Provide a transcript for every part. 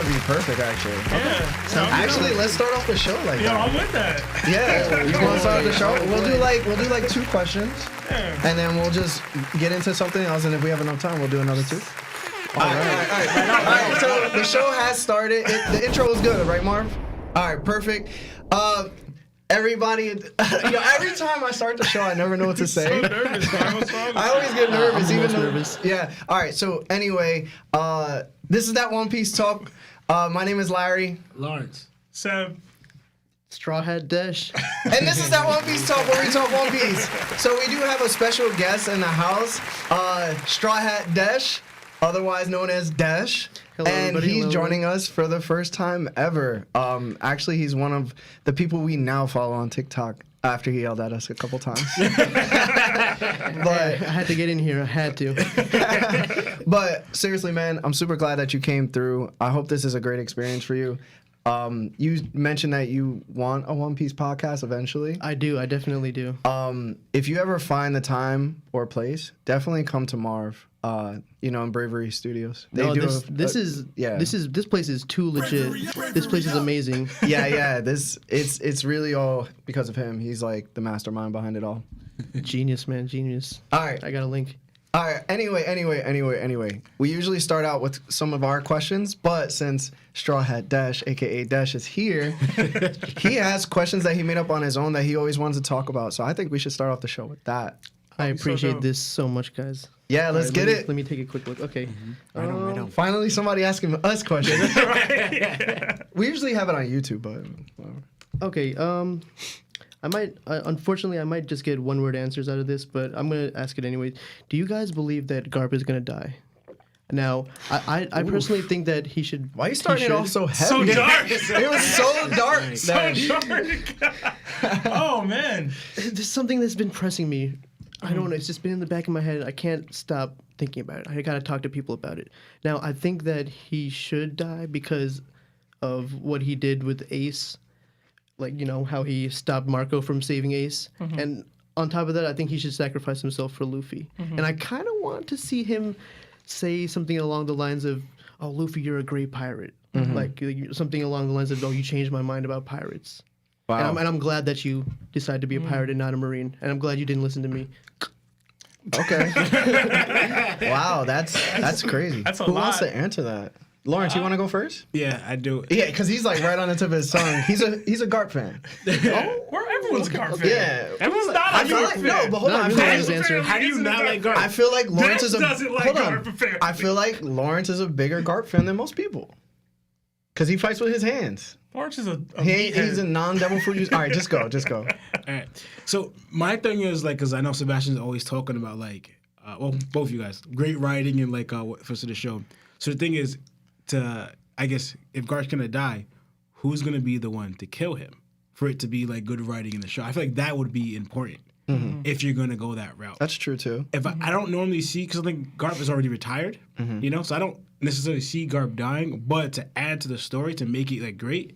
be perfect, actually. Yeah. So actually, let's start off the show like that. I'm with that. Yeah, you want to start the show? We'll do like 2 questions, and then we'll just get into something else. And if we have enough time, we'll do another 2. All right. So the show has started. The intro was good, right, Marv? All right, perfect. Everybody, every time I start the show, I never know what to say. So nervous, I always get nervous, even though nervous. Yeah. All right. So anyway, this is that One Piece talk. My name is Larry. Lawrence. Seb. Straw Hat Dash. And this is that One Piece talk where we talk One Piece. So we do have a special guest in the house, Straw Hat Dash, otherwise known as Dash. Hello, and everybody. he's joining us for the first time ever. Actually, he's one of the people we now follow on TikTok after he yelled at us a couple times. But I had to get in here. I had to. But seriously, man, I'm super glad that you came through. I hope this is a great experience for you. You mentioned that you want a One Piece podcast eventually. I do. I definitely do. If you ever find the time or place, definitely come to Marv. In Bravery Studios. This place is too legit. This place is amazing. Yeah. It's really all because of him. He's like the mastermind behind it all. Genius, man, genius. All right. I got a link. All right. Anyway. We usually start out with some of our questions, but since Straw Hat Dash, aka Dash, is here, he has questions that he made up on his own that he always wants to talk about. So I think we should start off the show with that. I appreciate this so much, guys. Yeah, let's get it. Let me take a quick look. Okay. Right on. Finally, somebody asking us questions. Yeah. We usually have it on YouTube, but whatever. Okay. I might, unfortunately, I might just get one-word answers out of this, but I'm gonna ask it anyway. Do you guys believe that Garp is gonna die? Now, I personally think that he should. Why are you starting it off so heavy? So dark. It was so dark. So dark. Oh, man. There's something that's been pressing me. I don't know. It's just been in the back of my head. I can't stop thinking about it. I gotta talk to people about it. Now, I think that he should die because of what he did with Ace. Like, how he stopped Marco from saving Ace. And on top of that, I think he should sacrifice himself for Luffy. And I kind of want to see him say something along the lines of, "Oh, Luffy, you're a great pirate." Like something along the lines of, "Oh, you changed my mind about pirates." Wow. And I'm glad that you decided to be a pirate and not a Marine. And I'm glad you didn't listen to me. Okay. Wow, that's crazy. That's a Who lot. wants to answer that? Lawrence, you want to go first? Yeah, I do. Yeah, because he's like right on the tip of his tongue. He's a Garp fan. Everyone's a Garp fan. Yeah. Everyone's not I a feel Garp like fan. no, but hold on. I Not feel really like, his answer. How do you not like Garp? I feel like Lawrence Dash is a doesn't like hold Garp, on. apparently. I feel like Lawrence is a bigger Garp fan than most people. Because he fights with his hands. Lawrence is a He's a non-devil fruit user. All right, just go. All right. So my thing is because I know Sebastian's always talking about both of you guys, great writing and first of the show. So the thing is, I guess if Garp's gonna die, who's gonna be the one to kill him for it to be good writing in the show? I feel like that would be important if you're gonna go that route. That's true too. If I don't normally see, because I think Garp is already retired, so I don't necessarily see Garp dying, but to add to the story to make it great,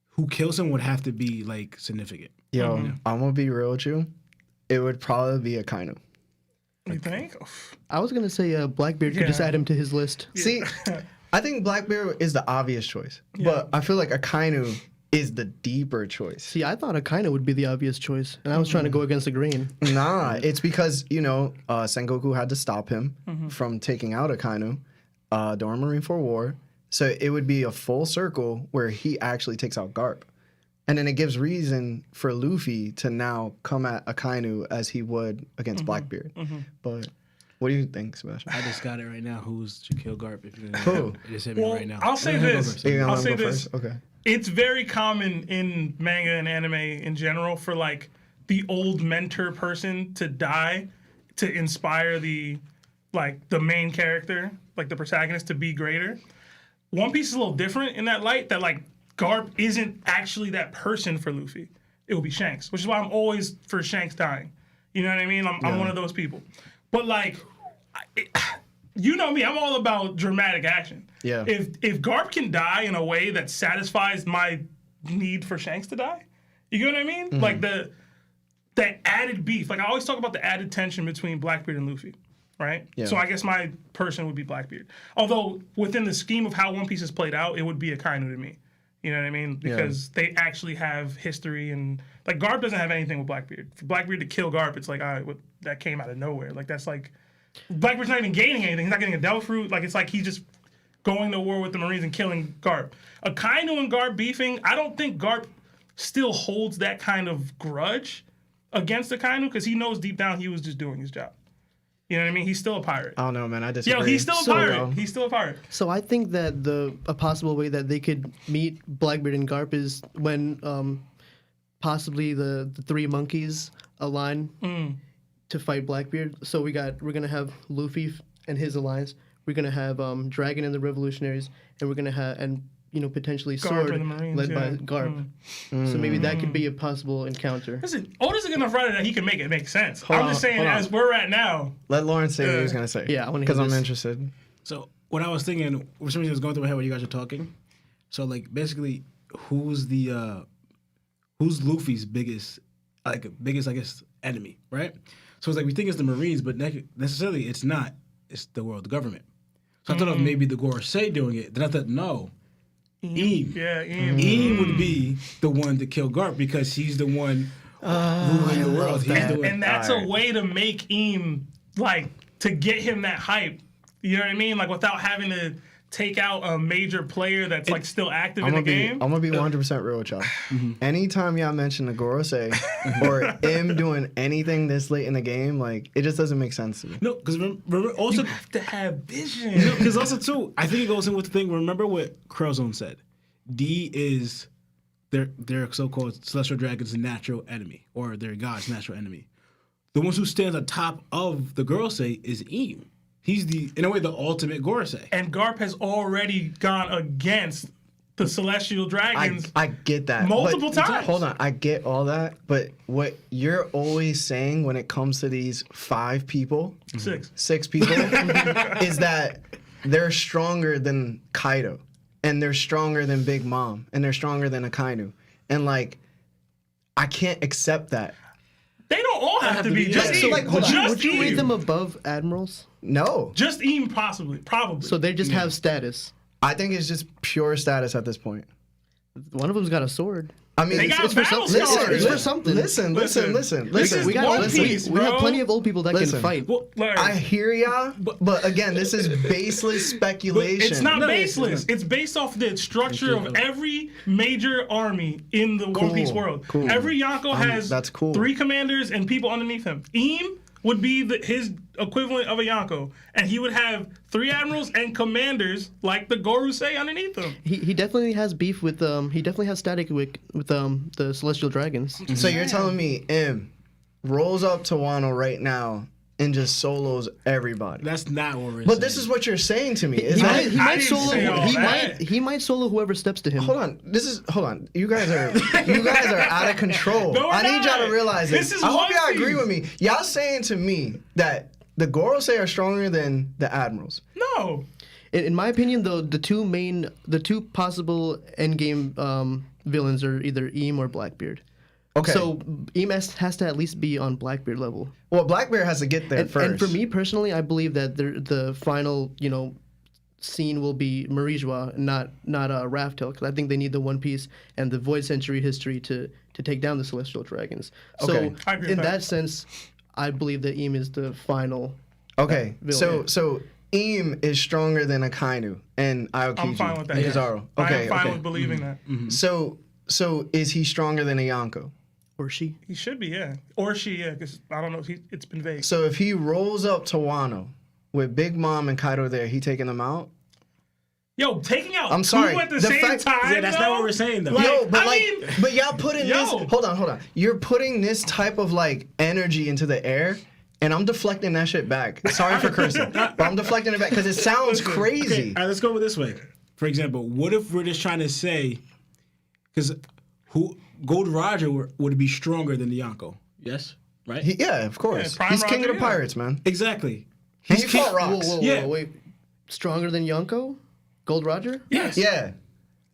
who kills him would have to be significant. Yo, I'm gonna be real with you. It would probably be Akainu. You think? I was going to say Blackbeard could just add him to his list. See, I think Blackbeard is the obvious choice, but I feel like Akainu is the deeper choice. See, I thought Akainu would be the obvious choice, and I was trying to go against the grain. Nah, it's because, Sengoku had to stop him from taking out Akainu during Marineford War. So it would be a full circle where he actually takes out Garp. And then it gives reason for Luffy to now come at Akainu as he would against Blackbeard. But what do you think, Sebastian? I just got it right now. Who's to kill Garp? If you're Who? It just hit me right now. I'll say this. I'll say this. Okay. It's very common in manga and anime in general for the old mentor person to die to inspire the main character, the protagonist, to be greater. One Piece is a little different in that light, that Garp isn't actually that person for Luffy. It will be Shanks, which is why I'm always for Shanks dying. You know what I mean? I'm one of those people. But you know me, I'm all about dramatic action. Yeah. If Garp can die in a way that satisfies my need for Shanks to die, you get what I mean? That added beef. I always talk about the added tension between Blackbeard and Luffy. right? Yeah. So I guess my person would be Blackbeard. Although within the scheme of how One Piece is played out, it would be Akainu to me. You know what I mean? Because they actually have history, and like Garp doesn't have anything with Blackbeard. For Blackbeard to kill Garp, it's like, all right, that came out of nowhere. Like that's like Blackbeard's not even gaining anything. He's not getting a Devil Fruit. Like it's like he's just going to war with the Marines and killing Garp. Akainu and Garp beefing, I don't think Garp still holds that kind of grudge against Akainu because he knows deep down he was just doing his job. You know what I mean? He's still a pirate. I don't know, man. I disagree. Yo, he's still a pirate. He's still a pirate. So I think that a possible way that they could meet Blackbeard and Garp is when possibly the three monkeys align to fight Blackbeard. So we're gonna have Luffy and his alliance. We're gonna have Dragon and the Revolutionaries, and we're gonna have potentially Garp Sword and the Marines, led by Garp. So maybe that could be a possible encounter. Listen, Oda's a good enough writer that he can make it make sense. Hold I'm just on, saying, hold on. as we're at now, Let Lawrence say what he was gonna say. Yeah, I wanna hear because I'm this. interested. So what I was thinking, for some reason, it was going through my head when you guys were talking. So like basically, who's Luffy's biggest I guess enemy, right? So it's like we think it's the Marines, but necessarily it's not. It's the world government. So I thought of maybe the Gorosei doing it. Then I thought no, Eam. yeah, Ian. Eam would be the one to kill Garp because he's the one ruling the world. He's the one. And that's Alright. a way to make Eam, like, to get him that hype. You know what I mean? Like, without having to take out a major player that's, like, still active in the game. I'm gonna be 100% real with y'all. Anytime y'all mention the Gorosei or him doing anything this late in the game, like it just doesn't make sense to me. No, because remember also You have to have vision. because also too, I think it goes in with the thing. Remember what Krellzone said? D is their so-called celestial dragon's natural enemy, or their god's natural enemy. The ones who stands on top of the Gorosei is Eam. He's in a way the ultimate Gorosei. And Garp has already gone against the celestial dragons. I get that multiple but- times. Hold on, I get all that, but what you're always saying when it comes to these 5 people, 6 people, is that they're stronger than Kaido, and they're stronger than Big Mom, and they're stronger than Akainu, and like I can't accept that. They don't all have to be just so, Eam. like, hold on. Just Would you rate Eam. them above admirals? No, Just Eam, possibly. Probably. So they just have status. I think it's just pure status at this point. One of them's got a sword. I mean, They got It's for, battle some, scars. it's for something. Listen. This is we got One listen, Piece, we have bro. plenty of old people that Listen. can fight. Well, Larry, I hear ya, but again, this is baseless speculation. it's not No, baseless. it's It's based off the structure of every major army in the One Piece world. cool. Every Yonko has that's cool. 3 commanders and people underneath him. Eam would be his equivalent of a Yonko, and he would have 3 admirals and commanders like the Gorosei underneath him. He definitely has beef with he definitely has static with the celestial dragons. So you're telling me M rolls up to Wano right now and just solos everybody. that's not what we're saying. But this is what you're saying to me. Is He that, might, he I might didn't solo. say all that. He might solo whoever steps to him. hold on. Hold on. You guys are out of control. No, we're I need y'all not. to realize this. This is I hope One y'all agree Piece. with me. Y'all saying to me that the Gorosei are stronger than the admirals. No. In my opinion, though, the two possible endgame villains are either Eam or Blackbeard. Okay. So Eam has to at least be on Blackbeard level. Well, Blackbeard has to get there And, first. and for me personally, I believe that the final scene will be Marijois, not Raftel, because I think they need the One Piece and the Void Century history to take down the Celestial Dragons. Okay. So I agree in with that. that sense, I believe that Eam is the final. Okay, villain. so Eam is stronger than Akainu and Aokiji I'm fine with that. and yeah. Kizaru. I Okay, am fine okay. with believing that. So is he stronger than a Yonko? Or she. He should be, yeah. Or she, yeah, because I don't know. It's been vague. So if he rolls up to Wano with Big Mom and Kaido there, he taking them out? Yo, taking out I'm sorry, two at the the same fact- time. Yeah, that's not what we're saying, though. Like, Yo, but I mean, but y'all putting this. Yo. Hold on. You're putting this type of like energy into the air, and I'm deflecting that shit back. Sorry for cursing, but I'm deflecting it back because it sounds crazy. All right, let's go with this way. For example, what if we're just trying to say, because Gold Roger would be stronger than the Yonko? Yes, right? Yeah, of course. Yeah, Prime He's king Roger, of the yeah. pirates, man. Exactly. He fought Whoa, rocks. whoa, Yeah. wait. Stronger than Yonko? Gold Roger? yes. Yeah.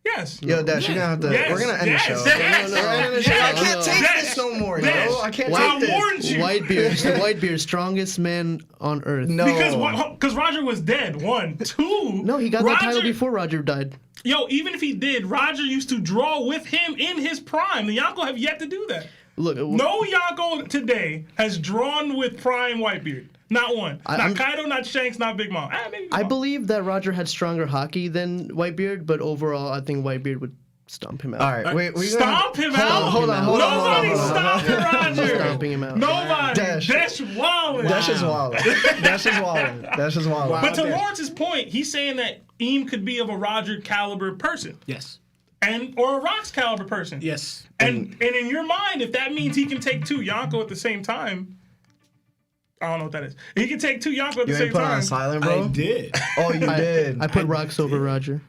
Yes. Yo, Dash, you're gonna have to. Yes. We're gonna end Yes. the show. Yes. We're ending the show. I can't take Dash. this no more, Dash. yo. I can't I take this. warned you. Whitebeard, strongest man on earth. No. Because Roger was dead. 1, 2. No, he got that title before Roger died. Yo, even if he did, Roger used to draw with him in his prime. The Yonko have yet to do that. Look, No Yonko today has drawn with prime Whitebeard. Not one. Not Kaido, not Shanks, not Big Mom. Maybe Big I Mom. believe that Roger had stronger hockey than Whitebeard, but overall, I think Whitebeard would stomp him out. All right, wait. Stomp him out. Hold on. Nobody stomped Roger. Stomping him out. Nobody. Dash. Dash wildin'. Dash is wild. Dash is wild. Dash is wild. But to Lawrence's point, he's saying that Eam could be of a Roger caliber person, Yes. or a Rock's caliber person. Yes. And in your mind, if that means he can take 2 Yonko at the same time, I don't know what that is. He can take 2 Yonko at the You same ain't put time. on silent, bro. I did. Oh, you did. I put rocks over Roger.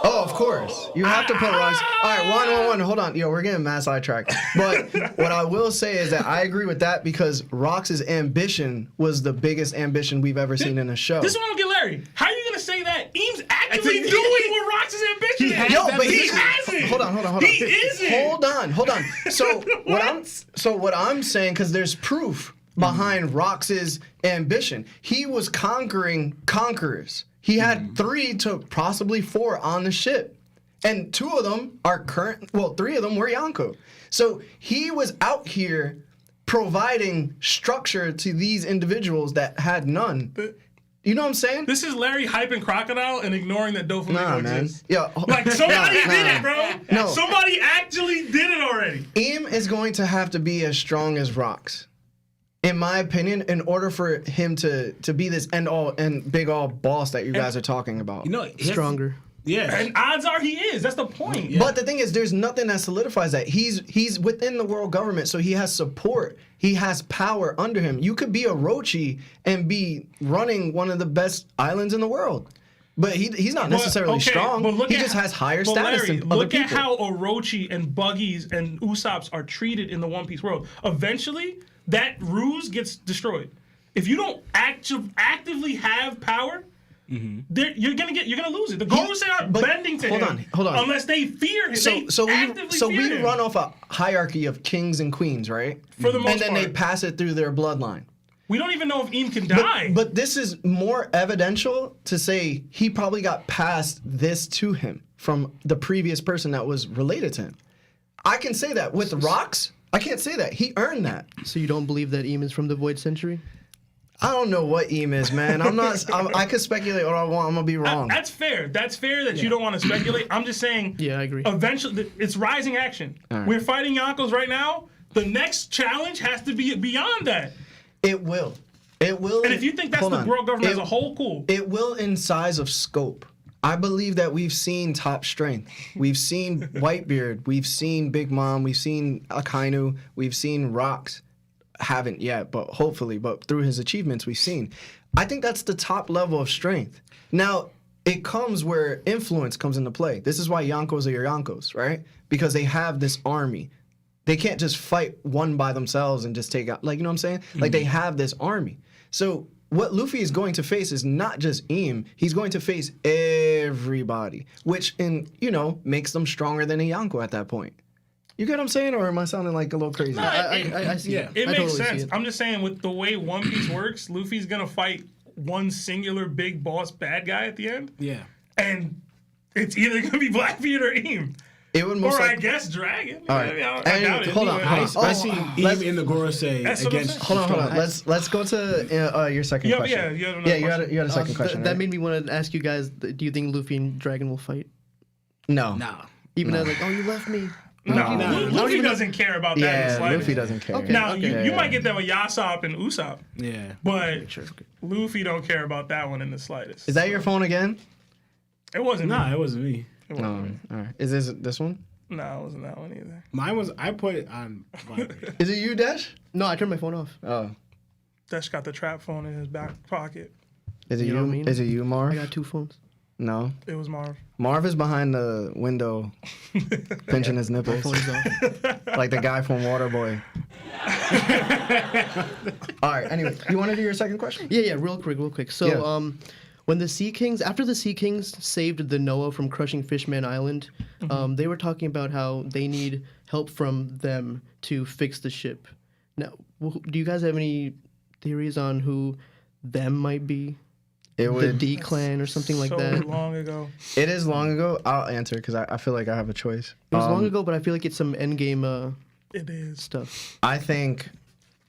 Oh, of course. You have to put rocks. All right, one. Hold on. Yo, we're getting mad sidetracked. But what I will say is that I agree with that because Rox's ambition was the biggest ambition we've ever seen in a show. This is what I don't get, Larry. How are you gonna say that? Eam's actively doing what Rox's ambition is. Yo, but he hasn't. Hold on. He isn't. Hold on. So what I'm saying, because there's proof behind Rox's ambition. He was conquering conquerors. He had 3 to possibly 4 on the ship. And 2 of them are current, 3 of them were Yonko. So he was out here providing structure to these individuals that had none. You know what I'm saying? This is Larry hyping Crocodile and ignoring that Doflamingo Nah, man. exists. Yo, Like, somebody did it, bro. No. Somebody actually did it already. Eam is going to have to be as strong as Rox. In my opinion, in order for him to be this end all and big all boss that you guys are talking about. You know, he has- Stronger. Yeah. And odds are he is. That's the point. But the thing is, there's nothing that solidifies that. He's within the world government, so he has support. He has power under him. You could be Orochi and be running one of the best islands in the world. But he's not necessarily strong. But He just has higher status Larry, than other look people. at how Orochi and Buggies and Usopp's are treated in the One Piece world. Eventually, that ruse gets destroyed. If you don't actively have power, you're gonna lose it. The Gorosei aren't bending to him. Hold on. Unless they fear him. So we fear him. run off a hierarchy of kings and queens, right? For the most and then part. they pass it through their bloodline. We don't even know if Eam can die. But this is more evidential to say he probably got passed this to him from the previous person that was related to him. I can say that. With Rox, I can't say that. He earned that. So you don't believe that Eam is from the Void Century? I don't know what Eam is, man. I could speculate what I want. I'm going to be wrong. That's fair. That's fair that you don't want to speculate. I'm just saying. Yeah, I agree. Eventually, it's rising action. All right. We're fighting Yonkos right now. The next challenge has to be beyond that. It will. It will. And if you think that's the world government as a whole, cool. It will in size of scope. I believe that we've seen top strength. We've seen Whitebeard. We've seen Big Mom. We've seen Akainu. We've seen Rox. Haven't yet, but hopefully. But through his achievements, we've seen. I think that's the top level of strength. Now, it comes where influence comes into play. This is why Yonkos are your Yonkos, right? Because they have this army. They can't just fight one by themselves and just take out, like, you know what I'm saying? Like, they have this army. So what Luffy is going to face is not just Eam. He's going to face everybody, which, makes them stronger than a Yonko at that point. You get what I'm saying, or am I sounding like a little crazy? No, I see it. It I makes totally see sense. it. I'm just saying, with the way One Piece works, Luffy's gonna fight one singular big boss bad guy at the end, Yeah. and it's either gonna be Blackbeard or Eam, It would or most I likely. guess Dragon. All right. I mean, I And doubt it. hold on, but- hold on. I see Eam in the Gorosei That's what I'm against. saying. Hold on. Let's go to your second question. Yeah, you had another question. You had a second question. That right? made me want to ask you guys, do you think Luffy and Dragon will fight? No. Nah. Even though, like, oh, you left me. No, No. Luffy doesn't care about that in the Yeah, slightest. Luffy doesn't care. Okay. Now, Okay. you might get that with Yasop and Usopp, Yeah. but Sure. Luffy don't care about that one in the slightest. Is that your phone again? It wasn't. Nah, me. it wasn't me. It wasn't No. me. All right. Is this one? No, it wasn't that one either. Mine was. I put it on. vibrate. Is it you, Dash? No, I turned my phone off. Oh. Dash got the trap phone in his back pocket. Is it You you? know what I mean? Is it you, I Marv? got 2 phones. No. It was Marv. Marv is behind the window, pinching his nipples, Phone is off. like the guy from Waterboy. All right. Anyway, you want to do your second question? Yeah, real quick. So, Yeah. When the Sea Kings, after the Sea Kings saved the Noah from crushing Fishman Island, they were talking about how they need help from them to fix the ship. Now, do you guys have any theories on who them might be? The D clan or something like that. So long ago. It is long ago. I'll answer because I feel like I have a choice. It was long ago, but I feel like it's some endgame It is. stuff. I think,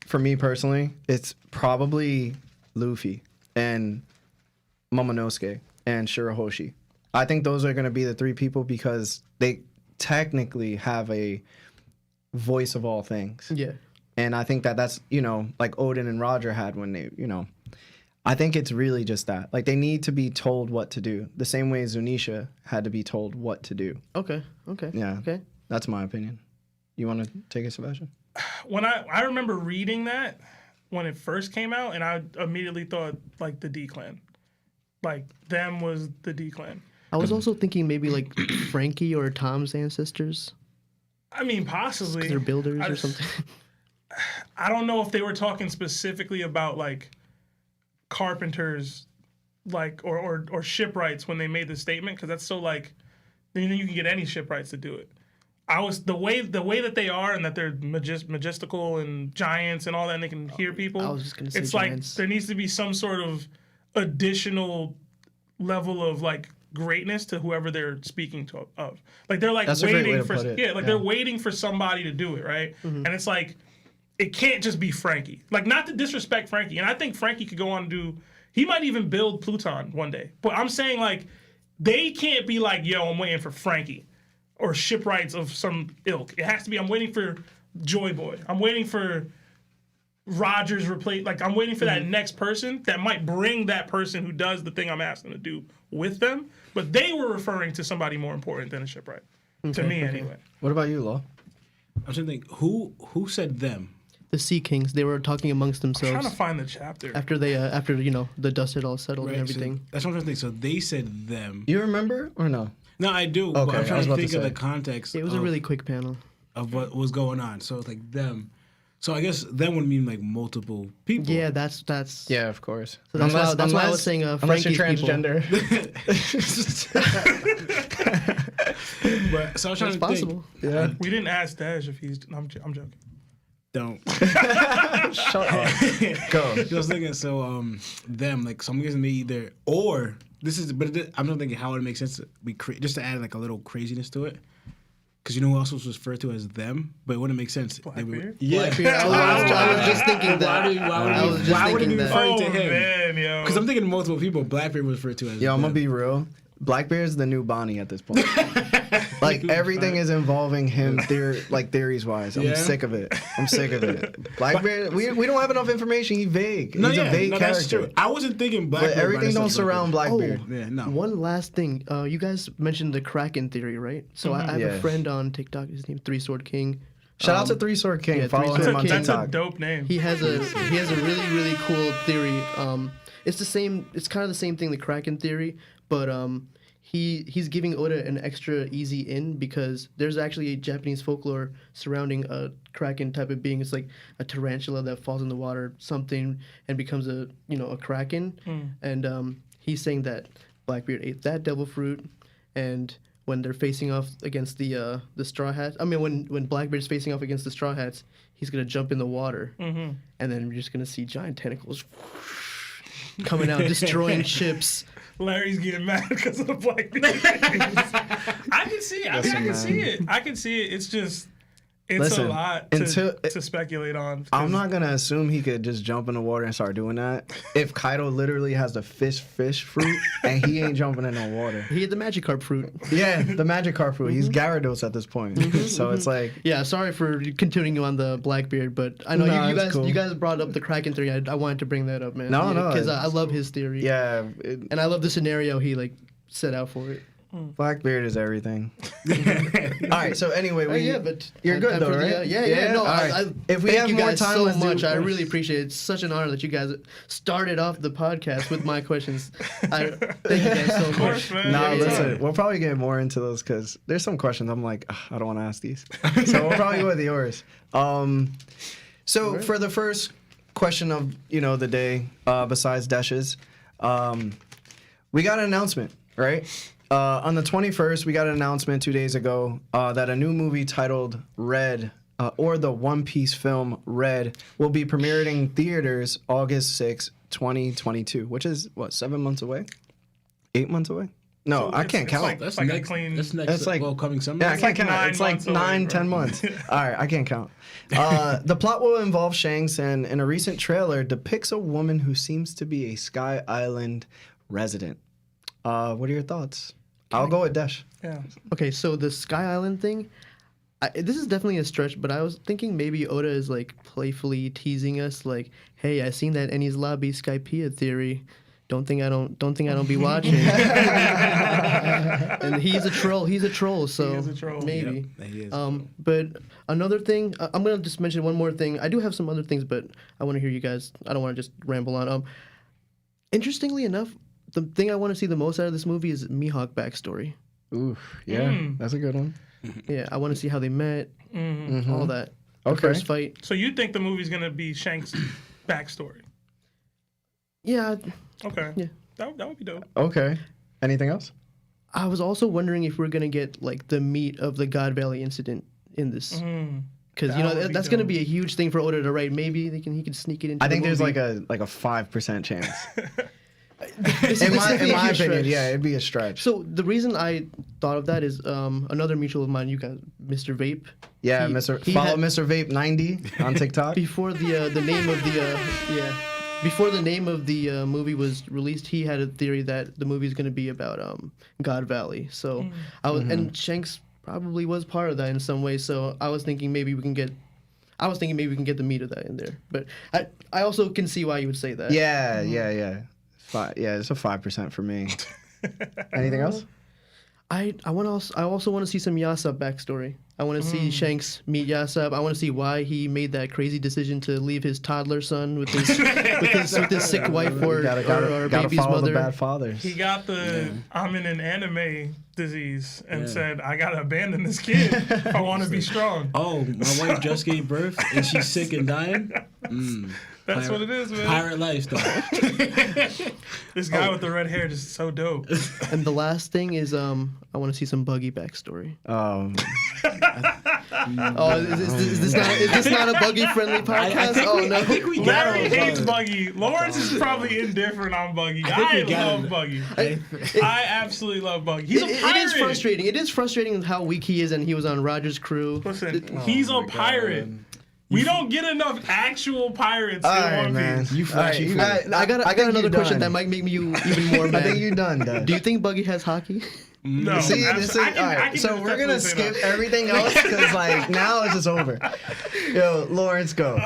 for me personally, it's probably Luffy and Momonosuke and Shirahoshi. I think those are going to be the three people because they technically have a voice of all things. Yeah. And I think that's, like Odin and Roger had when they, I think it's really just that. Like, they need to be told what to do. The same way Zunisha had to be told what to do. Okay. Yeah. Okay. That's my opinion. You want to take it, Sebastian? When I remember reading that when it first came out, and I immediately thought, like, the D-Clan. Like, them was the D-Clan. I was also thinking maybe like Frankie or Tom's ancestors. I mean, possibly. 'Cause they're builders or something. I don't know if they were talking specifically about, like, carpenters, like, or shipwrights when they made the statement, because that's so, like, you can get any shipwrights to do it. The way that they are and that they're majestical and giants and all that, and they can hear people. I was just gonna say it's giants. like there needs to be some sort of additional level of, like, greatness to whoever they're speaking to of. Like, they're like That's a great way waiting to for put it. they're waiting for somebody to do it, right? And it's like it can't just be Frankie. Like, not to disrespect Frankie, and I think Frankie could go on and do. He might even build Pluton one day. But I'm saying, like, they can't be like, yo, I'm waiting for Frankie or shipwrights of some ilk. It has to be, I'm waiting for Joy Boy. I'm waiting for Rogers replace. Like, I'm waiting for that next person that might bring that person who does the thing I'm asking to do with them. But they were referring to somebody more important than a shipwright. To me, anyway. What about you, Law? I'm trying to think who said them. The Sea Kings, they were talking amongst I'm themselves trying to find the chapter. after the dust had all settled and everything. So that's what I'm trying to think. So they said them. You remember or no? No, I do. Okay, But I'm I trying was to about to think of say. the context. It was a really quick panel. of what was going on. So it's like them. So I guess them would mean like multiple people. Yeah, that's. Yeah, of course. So that's why I was saying unless you're Frankie's people. transgender. But so I was trying That's to possible. think. Yeah. We didn't ask Dash if he's. I'm joking. Don't. Shut up. Go. I was thinking, so them, like, so I'm guessing they either, or this is, but I'm not thinking how it makes sense to be just to add like a little craziness to it, because you know who else was referred to as them, but it wouldn't make sense. Blackbeard? Yeah. Blackbeard, I was just thinking that. Why would he be referring to Oh, him? man, yo. Because I'm thinking multiple people. Blackbeard was referred to as. Yo, I'm gonna them. be real. Blackbeard's the new Bonnie at this point. Like, everything is involving him, theories wise. I'm Yeah. sick of it. Blackbeard, we don't have enough information. He's vague. He's a vague character. That's true. I wasn't thinking Blackbeard. But everything don't surround Blackbeard. Yeah, no. One last thing. You guys mentioned the Kraken Theory, right? So I have Yeah. a friend on TikTok. His name Three Sword King. Shout out to Three Sword King. yeah, Follow Three him Sword on King. That's a TikTok. dope name. He has a really cool theory. It's the same. It's kind of the same thing, the Kraken Theory, but he's giving Oda an extra easy in because there's actually a Japanese folklore surrounding a kraken type of being. It's like a tarantula that falls in the water, something, and becomes a kraken. And he's saying that Blackbeard ate that devil fruit, and when they're facing off against the Straw Hats, when Blackbeard's facing off against the Straw Hats, he's gonna jump in the water, and then we're just gonna see giant tentacles coming out, destroying ships. Larry's getting mad because of the Blackbeard. I can see it. I can see it. I can see it. It's just, it's Listen, a lot to speculate on. I'm not gonna assume he could just jump in the water and start doing that. If Kaido literally has the fish fruit and he ain't jumping in no water. He had the Magikarp fruit. Yeah, the Magikarp fruit. He's Gyarados at this point. So it's like, Yeah, sorry for continuing on the Blackbeard, but I know Nah, you it's guys cool. you guys brought up the Kraken Theory. I wanted to bring that up, man. No, because I it's- love his theory. yeah, And I love the scenario he set out for it. Blackbeard is everything. All right, so anyway, but you're good though, right? Yeah. No, All right. I If we thank have you more guys time, so let's do- much. I really appreciate it. It's such an honor that you guys started off the podcast with my questions. Thank you guys so Of course, much. man. Nah, Anytime. listen, we'll probably get more into those because there's some questions I'm like, "Ugh, I don't want to ask these. So we'll probably go with yours. So for the first question of the day, besides Dash's, we got an announcement, right? On the 21st, we got an announcement 2 days ago that a new movie titled Red, or the One Piece film Red, will be premiering in theaters August 6, 2022, which is, what, 7 months away? 8 months away? No, So I it's- can't it's count. like- That's like a next. clean- That's next. It's like- coming summer. Yeah, I It's can't like count. 9 It's like months away, 9, bro. 10 months. All right, I can't count. The plot will involve Shanks, and in a recent trailer, depicts a woman who seems to be a Sky Island resident. What are your thoughts? I'll go with Desh. Yeah. Okay, so the Sky Island thing, this is definitely a stretch, but I was thinking maybe Oda is like playfully teasing us, like, "Hey, I seen that Enies Lobby Skypea theory. Don't think I don't be watching." And he's a troll. He's a troll. So He is a troll. maybe. Yep, he is. But another thing, I'm gonna just mention one more thing. I do have some other things, but I want to hear you guys. I don't want to just ramble on. Interestingly enough, the thing I want to see the most out of this movie is Mihawk backstory. Ooh, yeah, that's a good one. Yeah, I want to see how they met, all that. The Okay. first fight. So you think the movie's gonna be Shanks' backstory? Yeah, Okay. Yeah. That would be dope. Okay. Anything else? I was also wondering if we're gonna get like the meat of the God Valley incident in this, because That would be that's gonna dope. be a huge thing for Oda to write. Maybe he can sneak it into. I think the there's movie. like a 5% chance. This in is my definitely a huge opinion, stretch. yeah, it'd be a stretch. So the reason I thought of that is another mutual of mine. You guys, Mr. Vape. Yeah, he- Mr. he Follow had- Mr. Vape 90 on TikTok. Before the name of the before the name of the movie was released, he had a theory that the movie is going to be about God Valley. So I was and Shanks probably was part of that in some way. So I was thinking maybe we can get. the meat of that in there, but I also can see why you would say that. Yeah. Yeah, it's a 5% for me. Anything else? I also want to see some Yasop backstory. I want to see Shanks meet Yasop. I want to see why he made that crazy decision to leave his toddler son with his with his sick wife or Gotta baby's follow mother. the bad fathers. He got the I'm in an anime disease and said, I gotta abandon this kid if I want to be strong. Oh, my wife just gave birth and she's sick and dying. That's what it is, man. Pirate lifestyle. This guy with the red hair is so dope. And the last thing is I want to see some Buggy backstory. Is this not a Buggy friendly podcast? I think we got Larry all hates of Buggy. Lawrence is probably indifferent on Buggy. I love Buggy. I absolutely love Buggy. He's a pirate. It is frustrating. It is frustrating how weak he is, and he was on Roger's crew. Listen, he's a pirate. We don't get enough actual pirates All in right, One man. Piece. You flashy fool. I got another question that might make you even more I mad. think you're done, Dad. Do you think Buggy has hockey? No, See, this is, I can- all I right. can So we're gonna definitely say skip that. everything else because like now it's just over. Yo, Lawrence, go.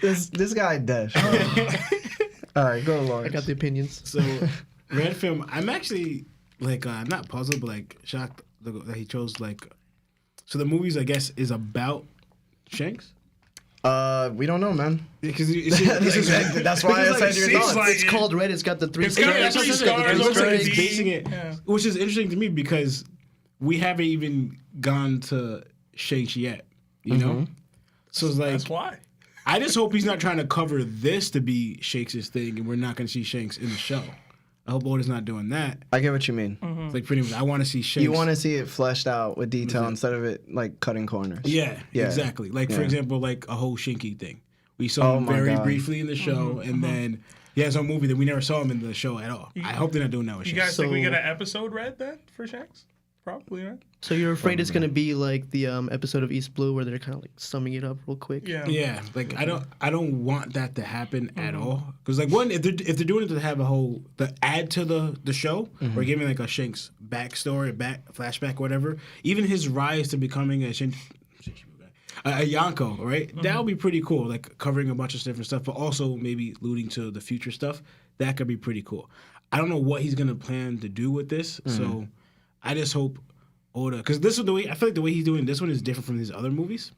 this guy Desh. All right, go, Lawrence. I got the opinions. So, Red Film, I'm actually like not puzzled, but like shocked that he chose like. So the movies, I guess, is about Shanks. We don't know, man. Because Exactly. That's why I said your seems thoughts. like- It's called Red. It's got the three It's got stars. the three It stars looks over like the it's D. basing it, Yeah. which is interesting to me because we haven't even gone to Shanks yet. You know, so it's like That's why. I just hope he's not trying to cover this to be Shanks' thing, and we're not going to see Shanks in the show. I hope Oda's not doing that. I get what you mean. It's like pretty much, I want to see Shanks. You want to see it fleshed out with detail instead of it like cutting corners. Yeah, Yeah. exactly. Like for Yeah. example, like a whole Shinky thing. We saw him my very God. briefly in the show, and then he has a movie that we never saw him in the show at all. I hope they're not doing that with You Shanks. guys think we So- get an episode read then for Shanks? Probably, right? So you're afraid it's gonna be like the episode of East Blue where they're kind of like summing it up real quick. Yeah. Yeah, like I don't want that to happen at all. Because like one, if they're doing it to have a whole the add to the show or giving like a Shanks backstory, flashback, whatever. Even his rise to becoming a Yonko, right? That would be pretty cool. Like covering a bunch of different stuff, but also maybe alluding to the future stuff. That could be pretty cool. I don't know what he's gonna plan to do with this, so I just hope Oda, because this is the way I feel like the way he's doing this one is different from his other movies.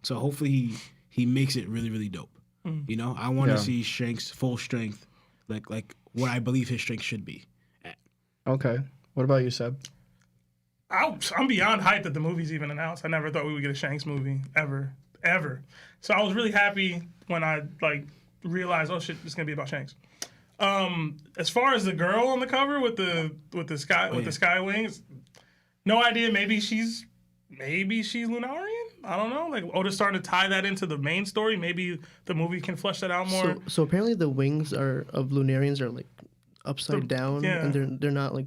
So hopefully he makes it really really dope. You know, I want to Yeah. see Shanks full strength, like what I believe his strength should be. Okay. What about you, Seb? I'm beyond hyped that the movie's even announced. I never thought we would get a Shanks movie ever. So I was really happy when I like realized, oh shit, it's gonna be about Shanks. As far as the girl on the cover with the sky wings, no idea. Maybe she's Lunarian. I don't know. Like Oda's starting to tie that into the main story. Maybe the movie can flesh that out more. So apparently the wings of Lunarians are like upside down, and they're not like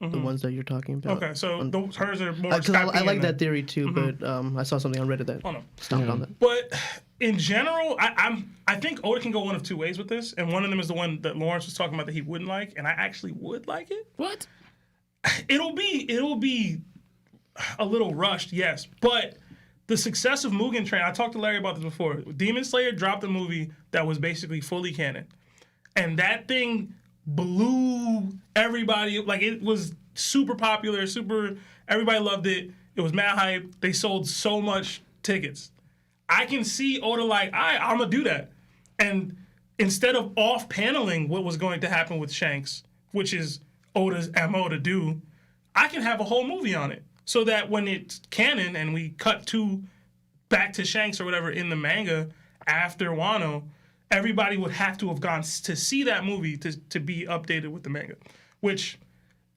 the ones that you're talking about. Okay, so hers are more. Because I like that theory too, but I saw something on Reddit that stopped on that. But in general, I think Oda can go one of two ways with this, and one of them is the one that Lawrence was talking about that he wouldn't like, and I actually would like it. What? It'll be a little rushed, yes, but the success of Mugen Train. I talked to Larry about this before. Demon Slayer dropped a movie that was basically fully canon, and that thing blew everybody. Like it was super popular, everybody loved it. It was mad hype. They sold so much tickets. I can see Oda like, I'm gonna do that. And instead of off-paneling what was going to happen with Shanks, which is Oda's MO to do, I can have a whole movie on it. So that when it's canon and we cut back to Shanks or whatever in the manga after Wano, everybody would have to have gone to see that movie to be updated with the manga, which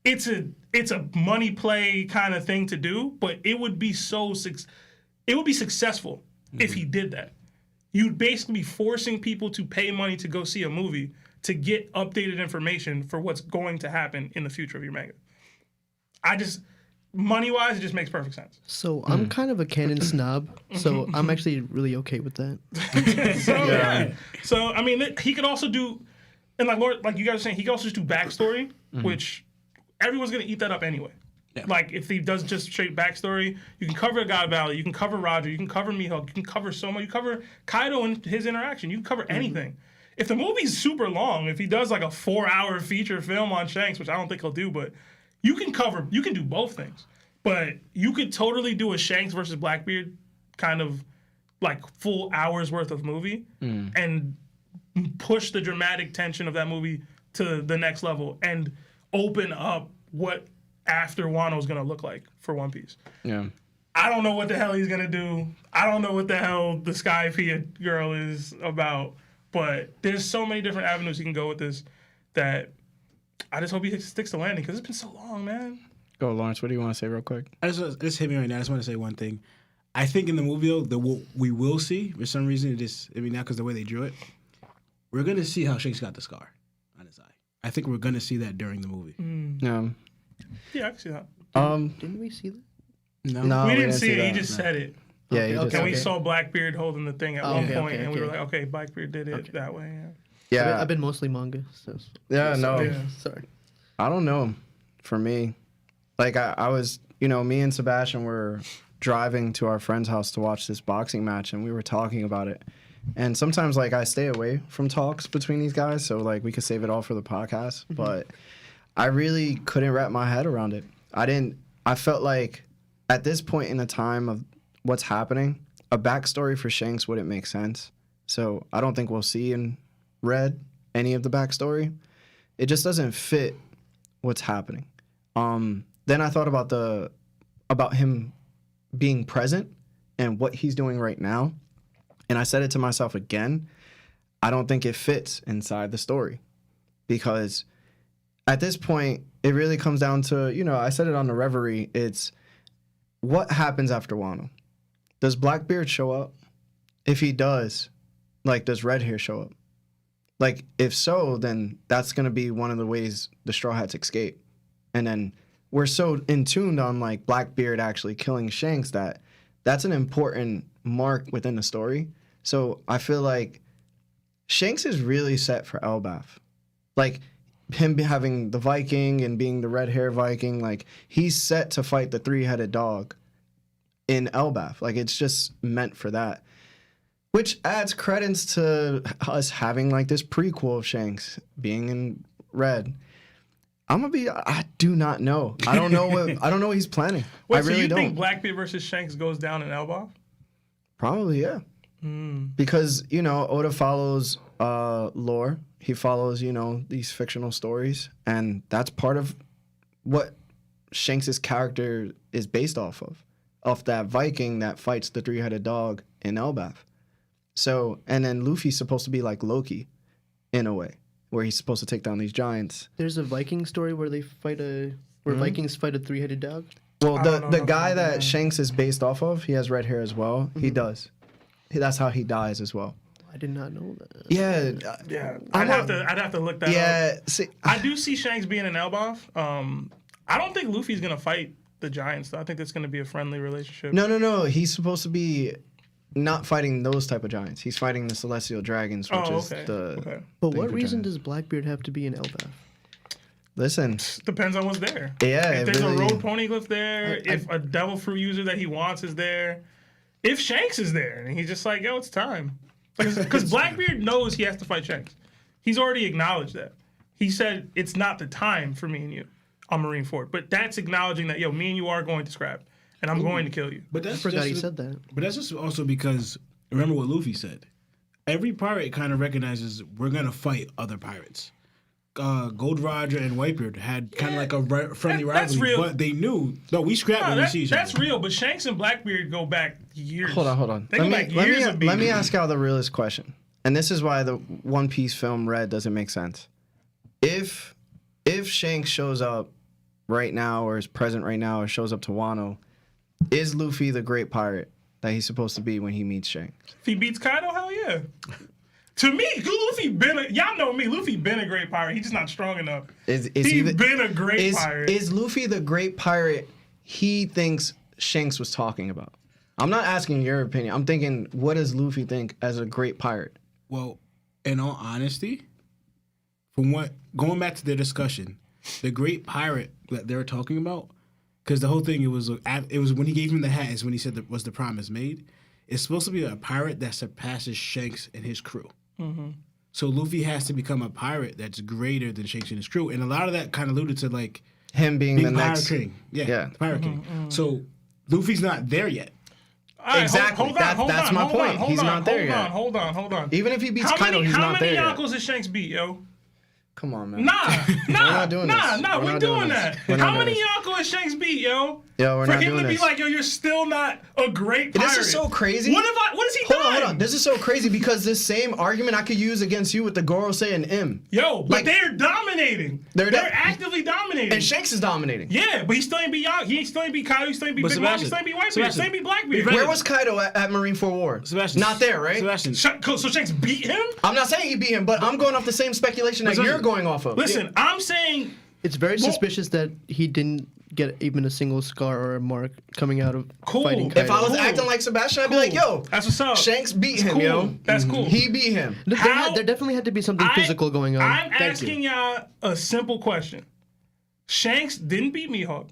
it's a money play kind of thing to do, but it would be successful if he did that. You'd basically be forcing people to pay money to go see a movie to get updated information for what's going to happen in the future of your manga. Money-wise, it just makes perfect sense. So I'm kind of a canon snob, so I'm actually really okay with that. So I mean, he could also do, and like you guys are saying, he could also just do backstory, which everyone's gonna eat that up anyway. Yeah. Like if he does just straight backstory, you can cover God Valley, you can cover Roger, you can cover Mihawk, you can cover Soma, you cover Kaido and his interaction, you can cover anything. If the movie's super long, if he does like a 4-hour feature film on Shanks, which I don't think he'll do, but you can do both things. But you could totally do a Shanks versus Blackbeard kind of like full hours worth of movie and push the dramatic tension of that movie to the next level and open up what after Wano is going to look like for One Piece. Yeah. I don't know what the hell he's going to do. I don't know what the hell the Sky Pia girl is about. But there's so many different avenues he can go with this that I just hope he sticks to landing because it's been so long, man. Go, Lawrence. What do you want to say real quick? This hit me right now. I just want to say one thing. I think in the movie, though, we will see, for some reason, now because the way they drew it, we're going to see how Shanks got the scar on his eye. I think we're going to see that during the movie. Yeah, I can see that. Didn't we see that? No, we didn't see it. He just said it. Yeah, and we saw Blackbeard holding the thing at one point, and we were like, okay, Blackbeard did it that way. Yeah. I've been mostly manga. So. Sorry. I don't know. For me, like I was, me and Sebastian were driving to our friend's house to watch this boxing match, and we were talking about it. And sometimes, like, I stay away from talks between these guys, so, like, we could save it all for the podcast. But I really couldn't wrap my head around it. I felt like at this point in the time of what's happening, a backstory for Shanks wouldn't make sense. So I don't think we'll see in Red any of the backstory. It just doesn't fit what's happening. Then I thought about him being present and what he's doing right now. And I said it to myself again, I don't think it fits inside the story. Because at this point, it really comes down to, I said it on the Reverie, it's what happens after Wano? Does Blackbeard show up? If he does, does Red Hair show up? If so, then that's going to be one of the ways the Straw Hats escape. And then we're so in tuned on, Blackbeard actually killing Shanks that's an important mark within the story. So I feel like Shanks is really set for Elbaf. Him having the Viking and being the red hair Viking, he's set to fight the three-headed dog in Elbaf. It's just meant for that. Which adds credence to us having this prequel of Shanks being in red. I do not know. I don't know what he's planning. Wait, I really so you don't. think Blackbeard versus Shanks goes down in Elbaf? Probably, yeah. Because, Oda follows lore. He follows, these fictional stories. And that's part of what Shanks' character is based off that Viking that fights the three-headed dog in Elbaf. So, and then Luffy's supposed to be like Loki, in a way. where he's supposed to take down these giants. There's a Viking story where they fight Vikings fight a 3-headed dog. Well, I don't know the nothing guy about that that. Shanks is based off of, he has red hair as well. He does. That's how he dies as well. I did not know that. Yeah. Yeah, I'm I'd have to look that up. Yeah. See, I do see Shanks being an Elbaf. I don't think Luffy's gonna fight the giants, though. I think it's gonna be a friendly relationship. no. He's supposed to be not fighting those type of giants. He's fighting the celestial dragons, which is the. Okay. But thing what for reason giants. does Blackbeard have to be an Elbaf? Listen. Depends on what's there. Yeah. If there's really, a road poneglyph there, if a devil fruit user that he wants is there, if Shanks is there, and he's just like, yo, it's time. Because Blackbeard knows he has to fight Shanks. He's already acknowledged that. He said, it's not the time for me and you on Marineford. But that's acknowledging that, yo, me and you are going to scrap. And I'm going to kill you. But I that's forgot just he said that. But that's just also because remember what Luffy said. Every pirate kind of recognizes we're gonna fight other pirates. Gold Roger and Whitebeard had kind of like a friendly that's rivalry, real. but they knew. No, we scrap when we see each other. That's real, but Shanks and Blackbeard go back years. Hold on. They go back years of let me beefing. ask y'all the realest question, and this is why the One Piece film Red doesn't make sense. If Shanks shows up right now, or is present right now, or shows up to Wano, is Luffy the great pirate that he's supposed to be when he meets Shanks? If he beats Kaido, hell yeah. To me, Luffy y'all know me, Luffy been a great pirate. He's just not strong enough. He's been a great pirate. Is Luffy the great pirate he thinks Shanks was talking about? I'm not asking your opinion. I'm thinking, what does Luffy think as a great pirate? Well, in all honesty, from what going back to their discussion, the great pirate that they were talking about, because the whole thing it was when he gave him the hat is when he said was the promise made. It's supposed to be a pirate that surpasses Shanks and his crew. Mm-hmm. So Luffy has to become a pirate that's greater than Shanks and his crew, and a lot of that kind of alluded to like Him being the Pirate next King. Yeah, Yeah. Pirate King. So Luffy's not there yet. All right, Exactly. That's my point. He's not there yet. Hold on. Even if he beats Kaido, he's not there How yet. many Yonkos has Shanks beat, yo? Come on, man. Nah, doing this. we're We're not doing doing that. this. We're How not many doing Yonko has Shanks beat, yo? Yo, we're For not him doing to be this. like, yo, you're still not a great pirate. This is so crazy. What has he done? Hold on. This is so crazy because this same argument I could use against you with the Gorosei and M. Yo, but Like- they're dominating. They're actively dominating. And Shanks is dominating. Yeah, but he still ain't beat Yonko. He still ain't beat Kaido. He still ain't beat But Big Mom. He Sebastian- still ain't beat Whitebeard. He Sebastian, still ain't beat Blackbeard. Where was Kaido at Marineford War? Sebastian, Not there, right? Sebastian, So Shanks beat him? I'm not saying he beat him, but I'm going off the same speculation that Sebastian, you're going off of. Listen, I'm saying It's very suspicious that he didn't get even a single scar or a mark coming out of Cool. fighting If Kaido. If I was Cool. acting like Sebastian, I'd be like, yo, that's what's up. Shanks beat That's him, cool. yo. That's cool. He beat him. There definitely had to be something physical going on. I'm Thank asking y'all a simple question. Shanks didn't beat Mihawk.